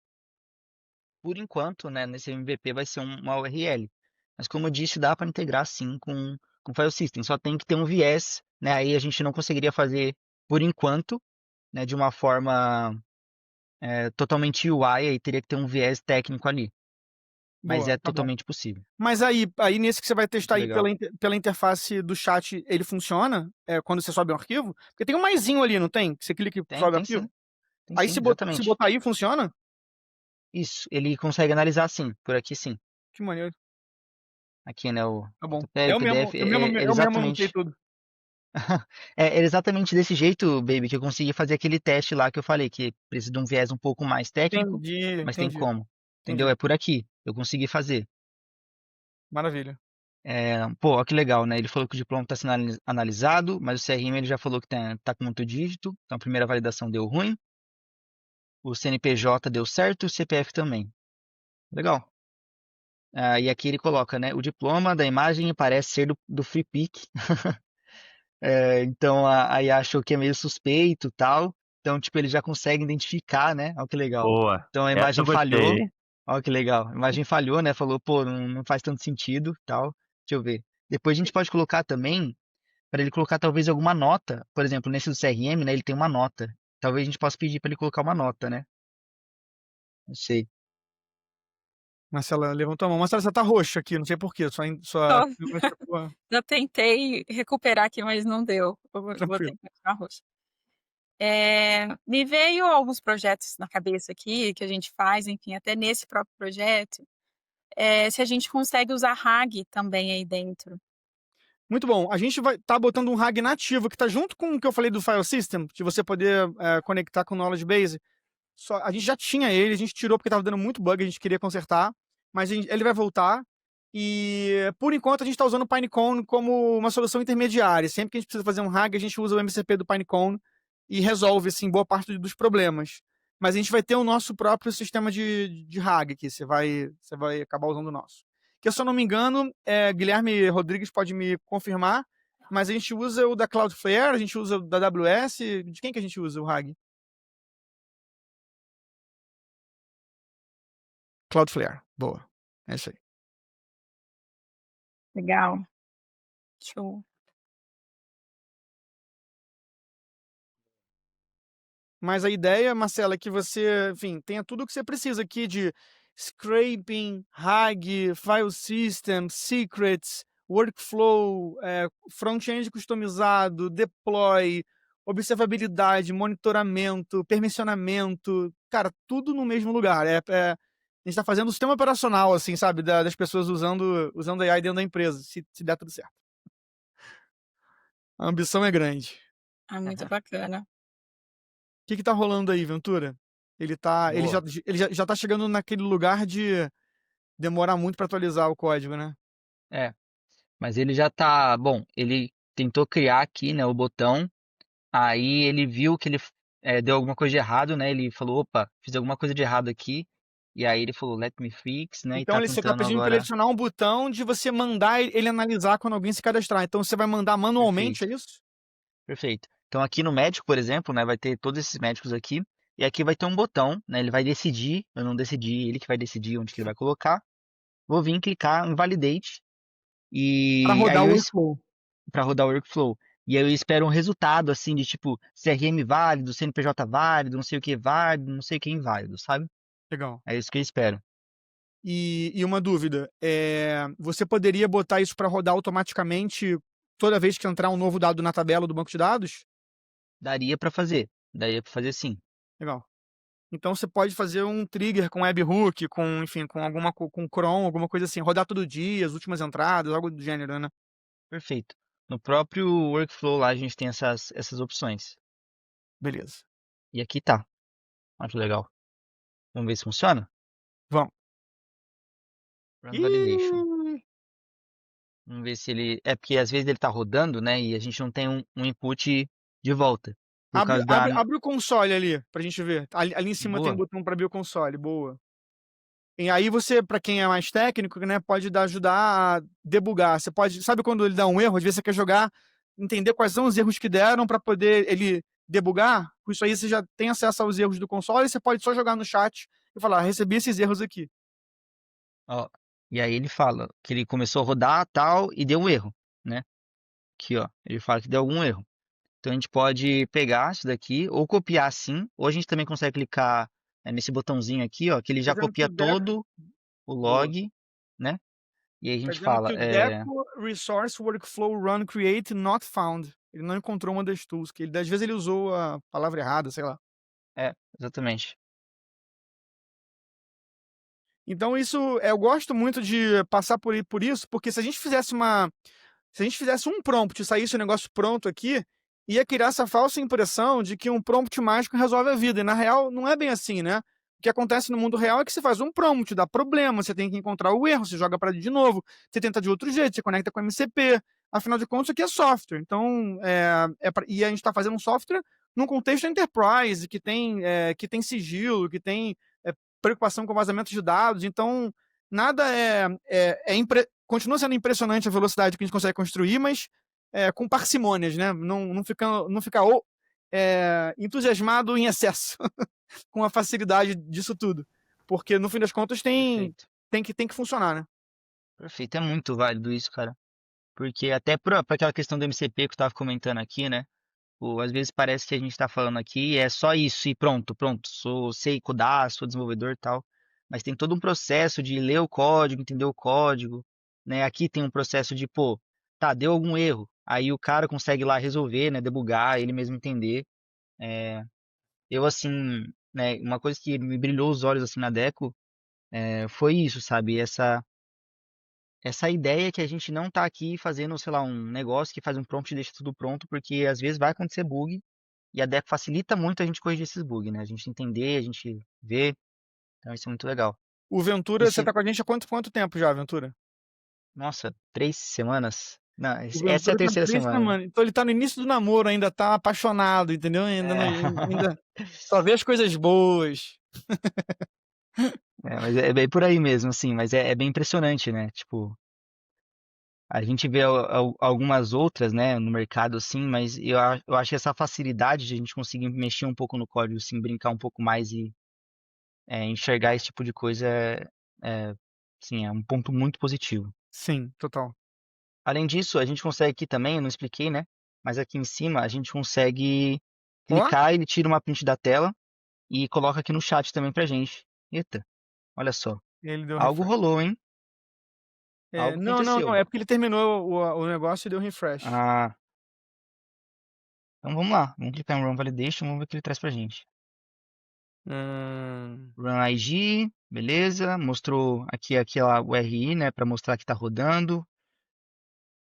Speaker 5: Por enquanto, né, nesse MVP vai ser uma URL. Mas como eu disse, dá para integrar sim com o File System. Só tem que ter um viés, né? Aí a gente não conseguiria fazer por enquanto, né, de uma forma totalmente UI, aí teria que ter um viés técnico ali. Mas
Speaker 1: Boa,
Speaker 5: é
Speaker 1: tá bom.
Speaker 5: totalmente possível.
Speaker 1: Mas aí nesse que você vai testar
Speaker 5: Muito
Speaker 1: aí
Speaker 5: legal.
Speaker 1: pela interface do chat, ele funciona quando você sobe um arquivo? Porque tem um maisinho ali, não tem? Que você clica e sobe o
Speaker 5: Tem
Speaker 1: arquivo?
Speaker 5: sim. Tem
Speaker 1: Aí
Speaker 5: sim,
Speaker 1: se
Speaker 5: exatamente.
Speaker 1: botar aí, funciona?
Speaker 5: Isso, ele consegue analisar sim, por aqui sim.
Speaker 1: Que maneiro.
Speaker 5: Aqui, né, o
Speaker 1: Tá bom.
Speaker 5: JPEG, o PDF, é
Speaker 1: Eu mesmo anotei
Speaker 5: exatamente...
Speaker 1: tudo.
Speaker 5: É exatamente desse jeito, baby, que eu consegui fazer aquele teste lá que eu falei, que precisa de um viés um pouco mais técnico, mas tem
Speaker 1: Entendi.
Speaker 5: como. Entendeu? É por aqui. Eu consegui fazer.
Speaker 1: Maravilha.
Speaker 5: Pô, ó que legal, né? Ele falou que o diploma está sendo analisado, mas o CRM ele já falou que tá com muito dígito, então a primeira validação deu ruim. O CNPJ deu certo, o CPF também. Legal. E aqui ele coloca, né? O diploma da imagem parece ser do Free Pick. Então aí achou que é meio suspeito e tal. Então, tipo, ele já consegue identificar, né? Olha que legal.
Speaker 3: Boa.
Speaker 5: Então a
Speaker 3: Essa eu
Speaker 5: imagem falhou.
Speaker 3: gostei.
Speaker 5: Olha que legal. A imagem falhou, né? Falou, pô, não faz tanto sentido, tal. Deixa eu ver. Depois a gente pode colocar também, para ele colocar talvez alguma nota. Por exemplo, nesse do CRM, né? Ele tem uma nota. Talvez a gente possa pedir para ele colocar uma nota, né? Não sei.
Speaker 1: Marcela levantou a mão. Marcela, você tá roxa aqui, não sei por quê.
Speaker 4: Tô.
Speaker 1: Ficou
Speaker 4: Já tentei recuperar aqui, mas não deu. Eu vou
Speaker 1: tranquilo.
Speaker 4: ter que continuar roxa. Me veio alguns projetos na cabeça aqui que a gente faz, enfim, até nesse próprio projeto, se a gente consegue usar RAG também aí dentro.
Speaker 1: Muito bom. A gente vai estar botando um RAG nativo que está junto com o que eu falei do File System, de você poder conectar com o Knowledge Base. A gente já tinha ele, a gente tirou porque estava dando muito bug, a gente queria consertar, mas ele vai voltar. E por enquanto a gente está usando o Pinecone como uma solução intermediária. Sempre que a gente precisa fazer um RAG, a gente usa o MCP do Pinecone e resolve assim, boa parte dos problemas. Mas a gente vai ter o nosso próprio sistema de RAG aqui, você vai acabar usando o nosso. Que, se eu não me engano, Guilherme Rodrigues pode me confirmar, mas a gente usa o da Cloudflare, a gente usa o da AWS. De quem que a gente usa o RAG? Cloudflare. Boa. É isso aí.
Speaker 4: Legal. Show.
Speaker 1: Mas a ideia, Marcela, é que você, enfim, tenha tudo o que você precisa aqui de scraping, RAG, file system, secrets, workflow, front-end customizado, deploy, observabilidade, monitoramento, permissionamento, cara, tudo no mesmo lugar. A gente está fazendo o sistema operacional, assim, sabe, das pessoas usando AI dentro da empresa, se der tudo certo. A ambição é grande.
Speaker 4: Muito bacana.
Speaker 1: O que tá rolando aí, Ventura? Ele
Speaker 5: Boa.
Speaker 1: já tá chegando naquele lugar de demorar muito para atualizar o código, né?
Speaker 5: Mas ele já tá... Bom, ele tentou criar aqui, né, o botão. Aí ele viu que ele deu alguma coisa de errado, né? Ele falou, opa, fiz alguma coisa de errado aqui. E aí ele falou, let me fix, né? E
Speaker 1: Então
Speaker 5: tá
Speaker 1: você tá
Speaker 5: tentando
Speaker 1: pedindo para ele
Speaker 5: agora...
Speaker 1: adicionar um botão de você mandar ele analisar quando alguém se cadastrar. Então você vai mandar manualmente, é
Speaker 5: Perfeito,
Speaker 1: isso?
Speaker 5: perfeito. Então aqui no médico, por exemplo, né? Vai ter todos esses médicos aqui. E aqui vai ter um botão, né? Ele vai decidir, eu não decidi, ele que vai decidir onde que ele vai colocar. Vou vir clicar em validate.
Speaker 1: Para
Speaker 5: E
Speaker 1: rodar
Speaker 5: aí
Speaker 1: o workflow.
Speaker 5: para rodar o workflow. E aí eu espero um resultado, assim, de tipo, CRM válido, CNPJ válido, não sei o que válido, não sei o que inválido, sabe?
Speaker 1: Legal.
Speaker 5: É isso que eu espero.
Speaker 1: E uma dúvida, você poderia botar isso para rodar automaticamente toda vez que entrar um novo dado na tabela do banco de dados?
Speaker 5: Daria para fazer sim.
Speaker 1: Legal. Então você pode fazer um trigger com webhook, com, enfim, com cron, alguma coisa assim, rodar todo dia, as últimas entradas, algo do gênero, né?
Speaker 5: Perfeito. No próprio workflow lá a gente tem essas opções.
Speaker 1: Beleza.
Speaker 5: E aqui tá. Acho legal. Vamos ver se funciona?
Speaker 1: Vamos.
Speaker 5: Run validation.
Speaker 1: Ih,
Speaker 5: Vamos ver se ele. É porque às vezes ele tá rodando, né? E a gente não tem um input de volta. Por
Speaker 1: abre,
Speaker 5: causa da.
Speaker 1: abre, abre o console ali, pra gente ver. Ali em cima tem um
Speaker 5: Boa.
Speaker 1: botão pra abrir o console, boa. E aí você, pra quem é mais técnico, né, pode ajudar a debugar. Você pode, sabe quando ele dá um erro, às vezes você quer jogar, entender quais são os erros que deram pra poder ele debugar. Com isso aí você já tem acesso aos erros do console e você pode só jogar no chat e falar, recebi esses erros aqui.
Speaker 5: Ó. E aí ele fala que ele começou a rodar tal e deu um erro, né? Aqui, ó. Ele fala que deu algum erro. Então a gente pode pegar isso daqui, ou copiar assim, ou a gente também consegue clicar nesse botãozinho aqui, ó, que ele
Speaker 1: Tá
Speaker 5: já
Speaker 1: dizendo que
Speaker 5: copia todo o
Speaker 1: boa.
Speaker 5: log, né? E aí a
Speaker 1: Tá
Speaker 5: gente
Speaker 1: dizendo
Speaker 5: fala,
Speaker 1: que o Deco Resource Workflow Run Create Not Found. Ele não encontrou uma das tools, que ele, às vezes ele usou a palavra errada, sei lá.
Speaker 5: exatamente.
Speaker 1: Então isso, eu gosto muito de passar por isso, porque se a gente fizesse um prompt e saísse um negócio pronto aqui, ia criar essa falsa impressão de que um prompt mágico resolve a vida. E na real, não é bem assim, né? O que acontece no mundo real é que você faz um prompt, dá problema, você tem que encontrar o erro, você joga para de novo, você tenta de outro jeito, você conecta com MCP. Afinal de contas, isso aqui é software. Então, e a gente está fazendo um software num contexto enterprise, que tem sigilo, que tem preocupação com vazamento de dados. Então, nada continua sendo impressionante a velocidade que a gente consegue construir, mas com parcimônias, né? Não ficar entusiasmado em excesso com a facilidade disso tudo. Porque, no fim das contas, tem,
Speaker 5: Perfeito.
Speaker 1: tem, que, tem que funcionar, né?
Speaker 5: Perfeito. É muito válido isso, cara. Porque até pra aquela questão do MCP que eu tava comentando aqui, né? Às vezes parece que a gente tá falando aqui é só isso e pronto, pronto. Sei codar, sou desenvolvedor e tal. Mas tem todo um processo de ler o código, entender o código, né? Aqui tem um processo de, pô, tá, deu algum erro. Aí o cara consegue lá resolver, né? Debugar, ele mesmo entender. Eu, assim, né? Uma coisa que me brilhou os olhos, assim, na Deco, foi isso, sabe? Essa ideia que a gente não tá aqui fazendo, sei lá, um negócio que faz um prompt e deixa tudo pronto, porque às vezes vai acontecer bug e a Deco facilita muito a gente corrigir esses bugs, né? A gente entender, a gente ver. Então isso é muito legal.
Speaker 1: O Ventura, você
Speaker 5: Esse,
Speaker 1: tá com a gente há quanto tempo já, Ventura?
Speaker 5: nossa, 3 semanas? Não,
Speaker 1: O
Speaker 5: essa é a
Speaker 1: Ventura tá
Speaker 5: terceira
Speaker 1: 3 semanas.
Speaker 5: semana.
Speaker 1: Então ele tá no início do namoro, ainda tá apaixonado, entendeu? Ainda,
Speaker 5: É,
Speaker 1: ainda só vê as coisas boas.
Speaker 5: mas é bem por aí mesmo, assim, mas é bem impressionante, né? Tipo, a gente vê algumas outras, né, no mercado, assim, mas eu acho que essa facilidade de a gente conseguir mexer um pouco no código, assim, brincar um pouco mais e enxergar esse tipo de coisa sim, é um ponto muito positivo.
Speaker 1: Sim, total.
Speaker 5: Além disso, a gente consegue aqui também, eu não expliquei, né? Mas aqui em cima a gente consegue
Speaker 1: Ó,
Speaker 5: clicar, ele tira uma print da tela e coloca aqui no chat também pra gente. Eita, olha só.
Speaker 1: ele deu
Speaker 5: Algo
Speaker 1: refresh.
Speaker 5: rolou, hein? Algo
Speaker 1: Não, não, não.
Speaker 5: aconteceu.
Speaker 1: É porque ele terminou o negócio e deu refresh.
Speaker 5: Ah, então vamos lá. Vamos clicar em Run Validation, vamos ver o que ele traz pra gente.
Speaker 1: Hum,
Speaker 5: Run IG, beleza. Mostrou aqui aquela URI, né? Pra mostrar que tá rodando.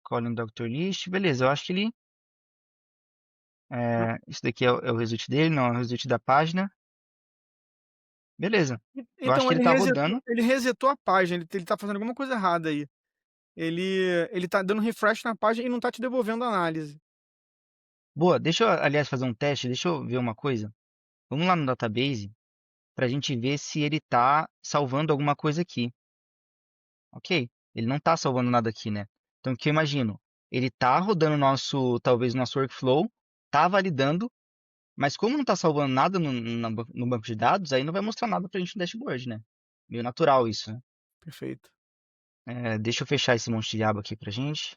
Speaker 5: Calling Dr. List, beleza. Eu acho que ele. Isso daqui é o result dele, não é o result da página. Beleza. Eu acho
Speaker 1: Então
Speaker 5: que ele
Speaker 1: ele
Speaker 5: tá
Speaker 1: resetou,
Speaker 5: rodando.
Speaker 1: ele resetou a página. Ele tá fazendo alguma coisa errada aí. Ele tá dando refresh na página e não tá te devolvendo a análise.
Speaker 5: Boa, deixa eu, aliás, fazer um teste, deixa eu ver uma coisa. Vamos lá no database para a gente ver se ele está salvando alguma coisa aqui. Ok, ele não está salvando nada aqui, né? Então, o que eu imagino? Ele está rodando talvez nosso workflow, está validando, mas como não está salvando nada no banco de dados, aí não vai mostrar nada para a gente no dashboard, né? Meio natural isso, né?
Speaker 1: Perfeito.
Speaker 5: Deixa eu fechar esse monte de aba aqui pra gente.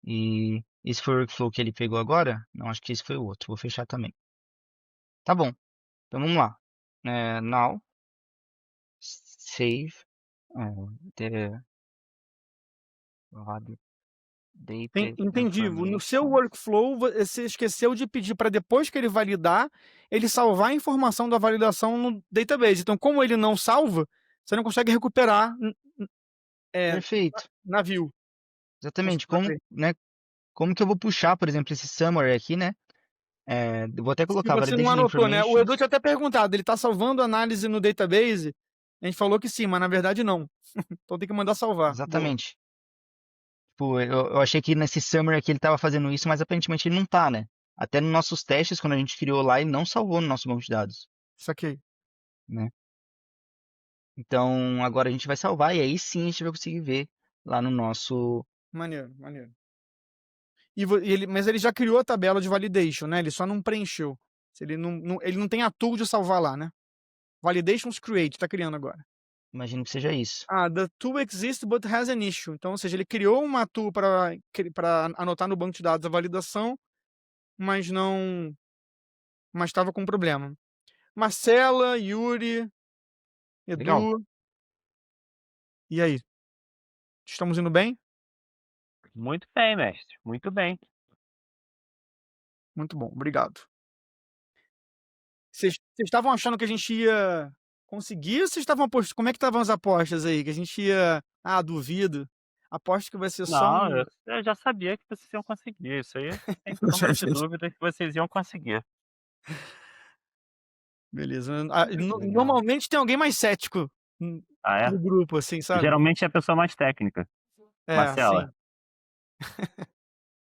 Speaker 5: E esse foi o workflow que ele pegou agora? Não, acho que esse foi o outro. Vou fechar também. Tá bom. Então vamos lá. Now, save the value Data
Speaker 1: Entendi. No seu
Speaker 5: information.
Speaker 1: workflow, você esqueceu de pedir para depois que ele validar, ele salvar a informação da validação no database. Então, como ele não salva, você não consegue recuperar
Speaker 5: Perfeito.
Speaker 1: na view.
Speaker 5: Exatamente. Como que eu vou puxar, por exemplo, esse summary aqui, né? Eu vou até
Speaker 1: Se
Speaker 5: colocar
Speaker 1: você não
Speaker 5: validation
Speaker 1: anotou, né? O Edu
Speaker 5: information.
Speaker 1: tinha até perguntado, ele está salvando a análise no database? A gente falou que sim, mas na verdade não. Então tem que mandar salvar. Boa.
Speaker 5: Exatamente. Tipo, eu achei que nesse summary aqui ele estava fazendo isso, mas aparentemente ele não tá, né? Até nos nossos testes, quando a gente criou lá, ele não salvou no nosso banco de dados,
Speaker 1: Saquei.
Speaker 5: né? Então, agora a gente vai salvar e aí sim a gente vai conseguir ver lá no nosso...
Speaker 1: Maneiro, maneiro. Mas ele já criou a tabela de validation, né? Ele só não preencheu. Ele não tem a tool de salvar lá, né? Validations create, tá criando agora.
Speaker 5: Imagino que seja isso.
Speaker 1: The tool exists but has an issue. Então, ou seja, ele criou uma tool para anotar no banco de dados a validação, mas estava com problema. Marcela, Yuri,
Speaker 5: Legal.
Speaker 1: Edu. E aí? Estamos indo bem?
Speaker 3: Muito bem, mestre. Muito bem.
Speaker 1: Muito bom, obrigado. Vocês estavam achando que a gente ia conseguir ou vocês estavam apostando? Como é que estavam as apostas aí? Que a gente ia. Duvido. Aposto que vai ser só
Speaker 3: Não,
Speaker 1: um.
Speaker 3: eu já sabia que vocês iam conseguir. Isso aí, sem sombra de dúvida, que vocês iam conseguir.
Speaker 1: Beleza.
Speaker 5: Legal.
Speaker 1: Normalmente tem alguém mais cético
Speaker 3: Ah, é?
Speaker 1: no grupo, assim, sabe?
Speaker 3: Geralmente é a pessoa mais técnica. Marcela.
Speaker 1: Sim.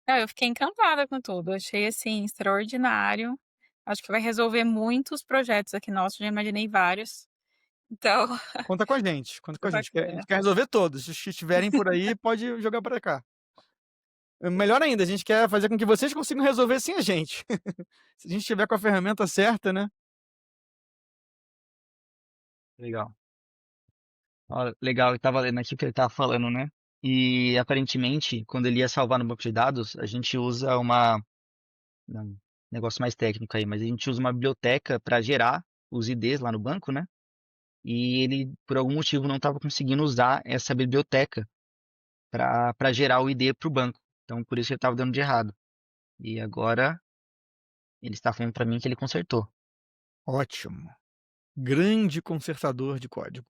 Speaker 4: Eu fiquei encantada com tudo. Achei assim extraordinário. Acho que vai resolver muitos projetos aqui nossos. Já imaginei vários. Então,
Speaker 1: Conta com a gente. Conta com a gente. A
Speaker 4: bacana.
Speaker 1: gente quer resolver todos. Se estiverem por aí, pode jogar para cá. Melhor ainda, a gente quer fazer com que vocês consigam resolver sem a gente. Se a gente estiver com a ferramenta certa, né?
Speaker 5: Legal. Ó, legal, eu tava lendo aqui o que ele tava falando, né? E aparentemente, quando ele ia salvar no banco de dados, a gente usa um negócio mais técnico aí, mas a gente usa uma biblioteca para gerar os IDs lá no banco, né? E ele, por algum motivo, não estava conseguindo usar essa biblioteca para gerar o ID para o banco. Então, por isso que ele estava dando de errado. E agora ele está falando para mim que ele consertou.
Speaker 1: Ótimo. Grande consertador de código.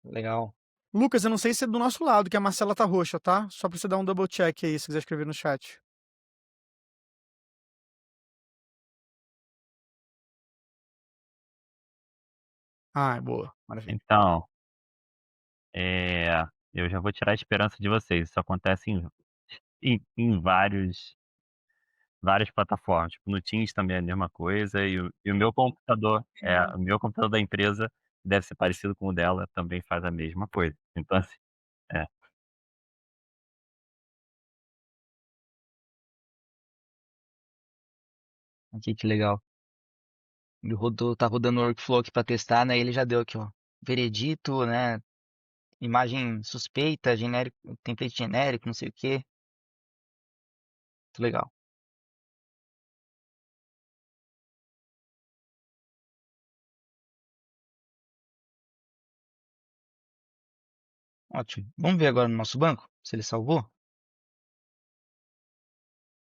Speaker 5: Legal.
Speaker 1: Lucas, eu não sei se é do nosso lado, que a Marcela tá roxa, tá? Só pra você dar um double check aí, se quiser escrever no chat. Boa. Maravilha.
Speaker 3: Então, eu já vou tirar a esperança de vocês. Isso acontece em várias plataformas. Tipo, no Teams também é a mesma coisa. E o meu computador, o meu computador da empresa, deve ser parecido com o dela, também faz a mesma coisa. Então, assim,
Speaker 5: Aqui, que legal. Tá rodando o workflow aqui para testar, né? Ele já deu aqui, ó. Veredito, né? Imagem suspeita, genérico, template genérico, não sei o quê. Muito legal. Ótimo. Vamos ver agora no nosso banco, se ele salvou.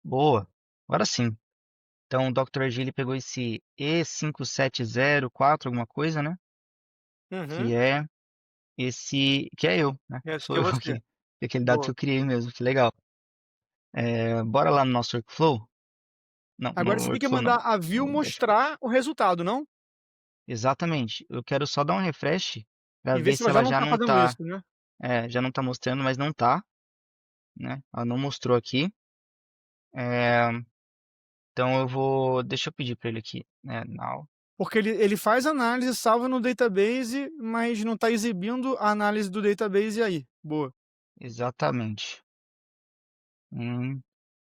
Speaker 5: Boa. Agora sim. Então, o Dr. Agile pegou esse E5704, alguma coisa, né? Que é esse... Que é eu, né?
Speaker 1: Acho
Speaker 5: Sou
Speaker 1: que é
Speaker 5: eu
Speaker 1: você.
Speaker 5: aqui. Aquele dado que
Speaker 1: Boa.
Speaker 5: eu criei mesmo. Que legal. Bora lá no nosso workflow. Não,
Speaker 1: Agora
Speaker 5: no
Speaker 1: você tem que
Speaker 5: workflow
Speaker 1: mandar
Speaker 5: não.
Speaker 1: a view
Speaker 5: No dashboard.
Speaker 1: mostrar o resultado, não?
Speaker 5: Exatamente. Eu quero só dar um refresh para
Speaker 1: E ver
Speaker 5: ver
Speaker 1: se
Speaker 5: se
Speaker 1: ela já
Speaker 5: ela
Speaker 1: não
Speaker 5: já
Speaker 1: tá
Speaker 5: não
Speaker 1: fazendo
Speaker 5: tá...
Speaker 1: isso, né?
Speaker 5: já não tá mostrando, mas não tá, né? Ela não mostrou aqui. É, então eu vou... Deixa eu pedir para ele aqui, né? Now.
Speaker 1: Porque ele faz análise, salva no database, mas não tá exibindo a análise do database aí. Boa.
Speaker 5: Exatamente.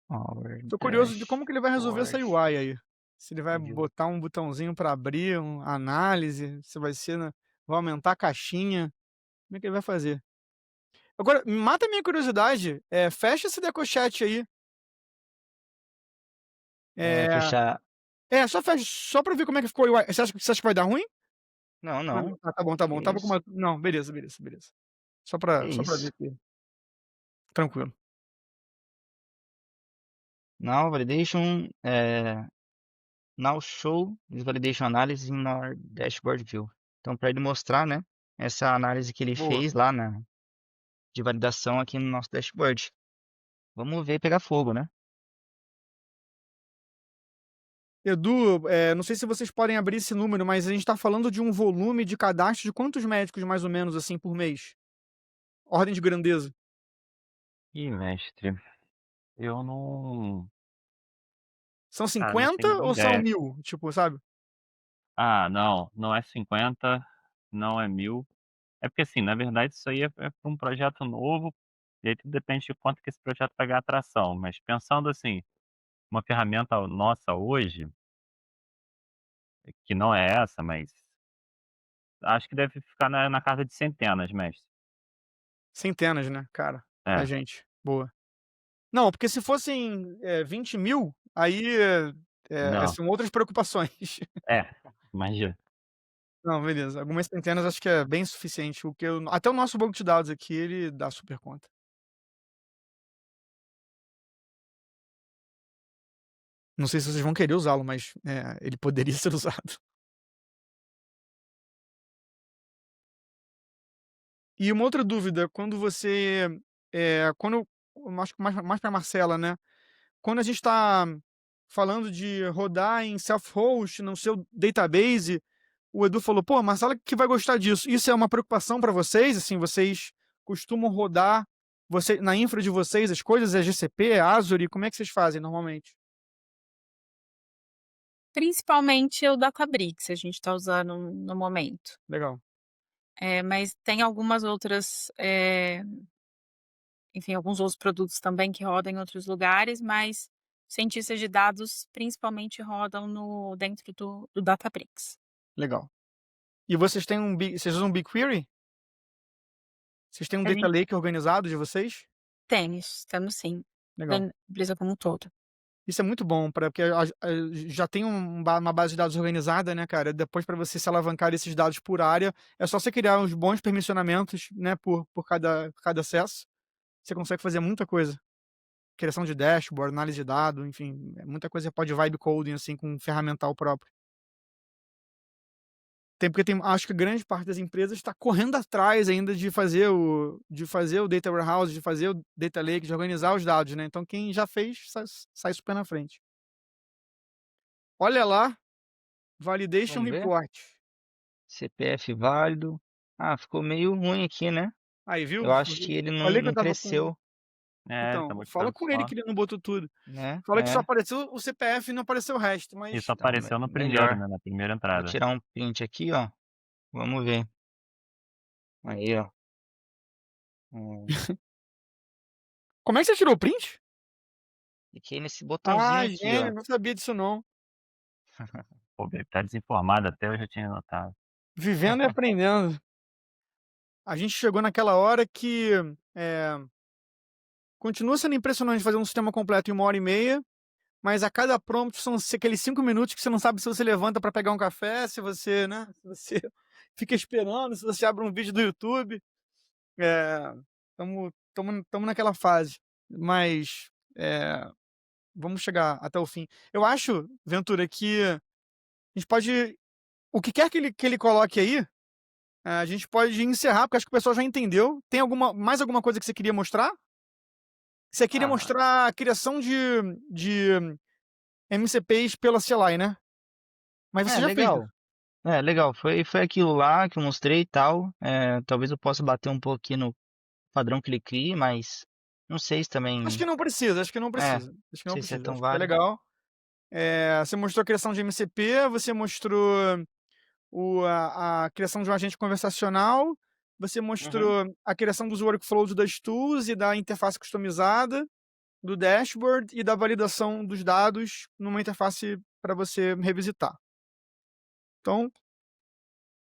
Speaker 5: Our
Speaker 1: Tô curioso de como que ele vai resolver essa
Speaker 5: dashboard.
Speaker 1: UI aí. Se ele vai
Speaker 5: View.
Speaker 1: botar um botãozinho para abrir uma análise, se vai ser, vai aumentar a caixinha. Como é que ele vai fazer? Agora, mata a minha curiosidade. Fecha esse DecoChat aí.
Speaker 5: Fechar.
Speaker 1: Só fecha, só pra ver como é que ficou a UI. Você acha que vai dar ruim?
Speaker 5: Não,
Speaker 1: Não,
Speaker 5: não.
Speaker 1: tá bom, tá
Speaker 5: Que
Speaker 1: bom. Tava com
Speaker 5: isso?
Speaker 1: uma não, beleza, beleza, beleza.
Speaker 5: Que
Speaker 1: Só pra ver
Speaker 5: isso?
Speaker 1: aqui. Tranquilo.
Speaker 5: Now validation, now show this validation analysis in our dashboard view. Então, para ele mostrar, né, essa análise que ele
Speaker 1: Boa.
Speaker 5: fez lá de validação aqui no nosso dashboard. Vamos ver pegar fogo, né?
Speaker 1: Edu, não sei se vocês podem abrir esse número, mas a gente tá falando de um volume de cadastro de quantos médicos, mais ou menos, assim, por mês? Ordem de grandeza.
Speaker 3: Ih, mestre, eu não.
Speaker 1: São
Speaker 3: Cara, não
Speaker 1: 50
Speaker 3: tenho nem
Speaker 1: ou são
Speaker 3: ideia.
Speaker 1: 1000? Tipo, sabe?
Speaker 3: Ah, não, não é 50, não é 1000. É porque, assim, na verdade, isso aí é para um projeto novo, e aí tudo depende de quanto que esse projeto vai ganhar atração. Mas pensando assim, uma ferramenta nossa hoje, que não é essa, mas acho que deve ficar na casa de centenas, mestre.
Speaker 1: Centenas, né, cara? É
Speaker 3: É,
Speaker 1: gente. Boa. Não, porque se fossem 20.000, aí
Speaker 3: não,
Speaker 1: são outras preocupações.
Speaker 3: é, imagina.
Speaker 1: Não, beleza. Algumas centenas acho que é bem suficiente. Até o nosso banco de dados aqui, ele dá super conta. Não sei se vocês vão querer usá-lo, mas ele poderia ser usado. E uma outra dúvida, quando eu acho que mais para Marcela, né? Quando a gente está falando de rodar em self-host no seu database, o Edu falou: pô, Marcela que vai gostar disso. Isso é uma preocupação para vocês? Assim, vocês costumam rodar na infra de vocês as coisas? É GCP, é Azure? Como é que vocês fazem normalmente?
Speaker 4: Principalmente o Databricks, a gente está usando no momento.
Speaker 1: Legal.
Speaker 4: Mas tem algumas outras, enfim, alguns outros produtos também que rodam em outros lugares, mas cientistas de dados principalmente rodam dentro do Databricks.
Speaker 1: Legal. E vocês usam BigQuery? Vocês têm um
Speaker 4: A
Speaker 1: data
Speaker 4: gente
Speaker 1: lake organizado de vocês?
Speaker 4: temos sim, da
Speaker 1: Legal.
Speaker 4: empresa como um todo.
Speaker 1: Isso é muito bom, porque já tem uma base de dados organizada, né, cara? Depois, para você se alavancar esses dados por área, é só você criar uns bons permissionamentos, né, por cada acesso. Você consegue fazer muita coisa. Criação de dashboard, análise de dados, enfim, muita coisa pode vibe coding, assim, com um ferramental próprio. Acho que grande parte das empresas está correndo atrás ainda de fazer o data warehouse, de fazer o data lake, de organizar os dados, né? Então, quem já fez, sai super na frente. Olha lá, Validation
Speaker 5: Vamos ver.
Speaker 1: Report.
Speaker 5: CPF válido. Ah, ficou meio ruim aqui, né?
Speaker 1: Aí, viu?
Speaker 5: Eu acho que ele
Speaker 1: Falei que
Speaker 5: não
Speaker 1: eu tava com.
Speaker 5: cresceu,
Speaker 3: É, tá
Speaker 1: Então, fala
Speaker 3: mostrando
Speaker 1: com ele
Speaker 3: só.
Speaker 1: que ele não botou tudo.
Speaker 5: né?
Speaker 1: Fala que só apareceu o CPF e não apareceu o resto,
Speaker 3: Isso
Speaker 1: mas.
Speaker 5: Então,
Speaker 3: apareceu no primeiro,
Speaker 5: melhor.
Speaker 3: né, na primeira
Speaker 5: Vou
Speaker 3: entrada.
Speaker 5: tirar um print aqui, ó. Vamos ver. Aí, ó.
Speaker 1: Como é que você tirou o print?
Speaker 5: Cliquei nesse botãozinho aqui,
Speaker 1: Gênio,
Speaker 5: ó.
Speaker 1: não sabia disso não.
Speaker 3: Pô, ele tá desinformado, até eu já tinha notado.
Speaker 1: Vivendo e aprendendo. A gente chegou naquela hora que continua sendo impressionante fazer um sistema completo em 1 hora e meia, mas a cada prompt são aqueles 5 minutos que você não sabe se você levanta para pegar um café, se você, né, se você fica esperando, se você abre um vídeo do YouTube. Estamos naquela fase, mas vamos chegar até o fim. Eu acho, Ventura, que a gente pode, o que quer que ele coloque aí, a gente pode encerrar, porque acho que o pessoal já entendeu. Tem mais alguma coisa que você queria mostrar? Você queria
Speaker 5: Ah,
Speaker 1: mostrar a criação de MCPs pela CLI, né? Mas você já fez, né?
Speaker 5: legal. Legal. Foi aquilo lá que eu mostrei e tal. Talvez eu possa bater um pouco aqui no padrão que ele cria, mas não sei se
Speaker 1: Acho
Speaker 5: também.
Speaker 1: que não precisa, acho que não
Speaker 5: Não
Speaker 1: precisa. Acho que não
Speaker 5: sei se é
Speaker 1: precisa.
Speaker 5: tão
Speaker 1: Acho que é
Speaker 5: válido.
Speaker 1: legal. Você mostrou a criação de MCP, você mostrou a criação de um agente conversacional, você
Speaker 5: Uhum.
Speaker 1: mostrou a criação dos workflows das tools e da interface customizada, do dashboard e da validação dos dados numa interface para você revisitar. Então,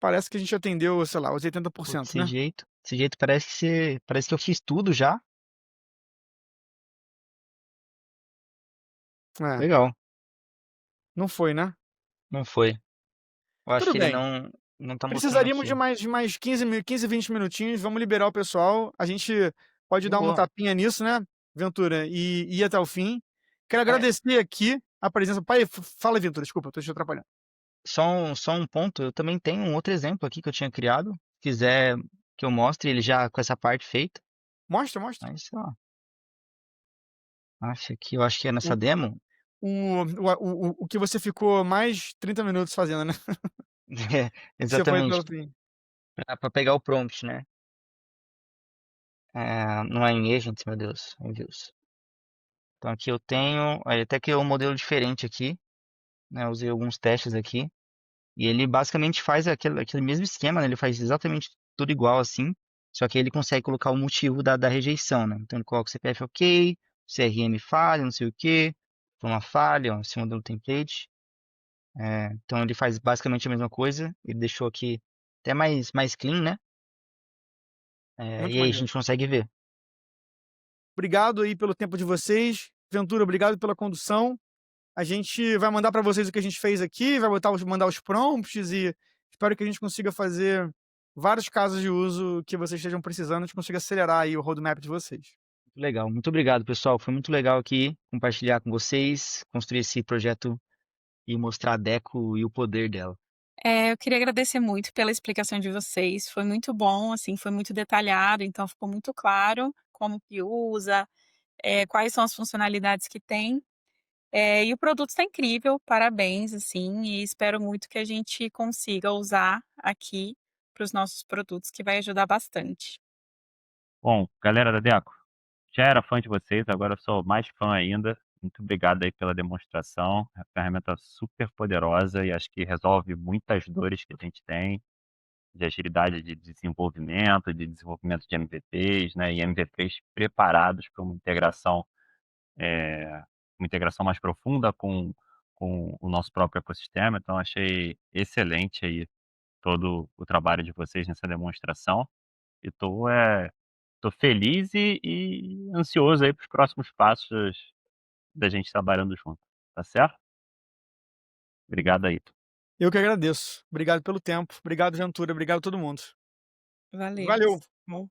Speaker 1: parece que a gente atendeu, sei lá, os
Speaker 5: Pô,
Speaker 1: 80%, né?
Speaker 5: desse jeito parece que eu fiz tudo já.
Speaker 1: É,
Speaker 5: Legal.
Speaker 1: não foi, né?
Speaker 5: Não foi. Eu acho
Speaker 1: Tudo
Speaker 5: que ele
Speaker 1: bem.
Speaker 5: não. Não tá mostrando
Speaker 1: Precisaríamos
Speaker 5: aqui.
Speaker 1: de mais 15, 20 minutinhos. Vamos liberar o pessoal. A gente pode
Speaker 5: De
Speaker 1: dar um
Speaker 5: boa.
Speaker 1: tapinha nisso, né, Ventura? E ir até o fim. Quero
Speaker 5: É,
Speaker 1: agradecer aqui a presença. Pai, fala, Ventura, desculpa, tô te atrapalhando.
Speaker 5: só um ponto, eu também tenho um outro exemplo aqui que eu tinha criado. Se quiser que eu mostre ele já com essa parte feita.
Speaker 1: Mostra, mostra.
Speaker 5: Mas, ó, eu acho que é nessa
Speaker 1: O,
Speaker 5: demo.
Speaker 1: o que você ficou mais 30 minutos fazendo, né?
Speaker 5: É,
Speaker 1: Você foi até
Speaker 5: exatamente,
Speaker 1: o fim.
Speaker 5: para pegar o prompt, né? Não é em agents, meu Deus, em views. Então aqui eu tenho, olha, até que é um modelo diferente aqui, né? Eu usei alguns testes aqui. E ele basicamente faz aquele mesmo esquema, né? Ele faz exatamente tudo igual assim, só que ele consegue colocar o motivo da rejeição, né? Então ele coloca o CPF ok, CRM falha, não sei o que, foi uma falha, ó, esse modelo template. Então ele faz basicamente a mesma coisa, ele deixou aqui até mais clean, né?
Speaker 1: Muito
Speaker 5: E aí a
Speaker 1: maneiro.
Speaker 5: gente consegue ver.
Speaker 1: Obrigado aí pelo tempo de vocês. Ventura, obrigado pela condução. A gente vai mandar para vocês o que a gente fez aqui, vai mandar os prompts e espero que a gente consiga fazer vários casos de uso que vocês estejam precisando, a gente consiga acelerar aí o roadmap de vocês.
Speaker 5: Legal, muito obrigado, pessoal. Foi muito legal aqui compartilhar com vocês, construir esse projeto e mostrar a Deco e o poder dela.
Speaker 4: Eu queria agradecer muito pela explicação de vocês, foi muito bom, assim, foi muito detalhado, então ficou muito claro como que usa, quais são as funcionalidades que tem. E o produto está incrível, parabéns, assim, e espero muito que a gente consiga usar aqui para os nossos produtos, que vai ajudar bastante.
Speaker 3: Bom, galera da Deco, já era fã de vocês, agora sou mais fã ainda. Muito obrigado aí pela demonstração. É uma ferramenta super poderosa e acho que resolve muitas dores que a gente tem de agilidade de desenvolvimento de MVPs, né? E MVPs preparados para uma integração mais profunda com o nosso próprio ecossistema. Então, achei excelente aí todo o trabalho de vocês nessa demonstração. E tô feliz e ansioso aí para os próximos passos da gente trabalhando junto. Tá certo? Obrigado aí.
Speaker 1: Eu que agradeço. Obrigado pelo tempo. Obrigado, Ventura. Obrigado a todo mundo.
Speaker 4: Valeu.
Speaker 1: Valeu.
Speaker 4: Bom.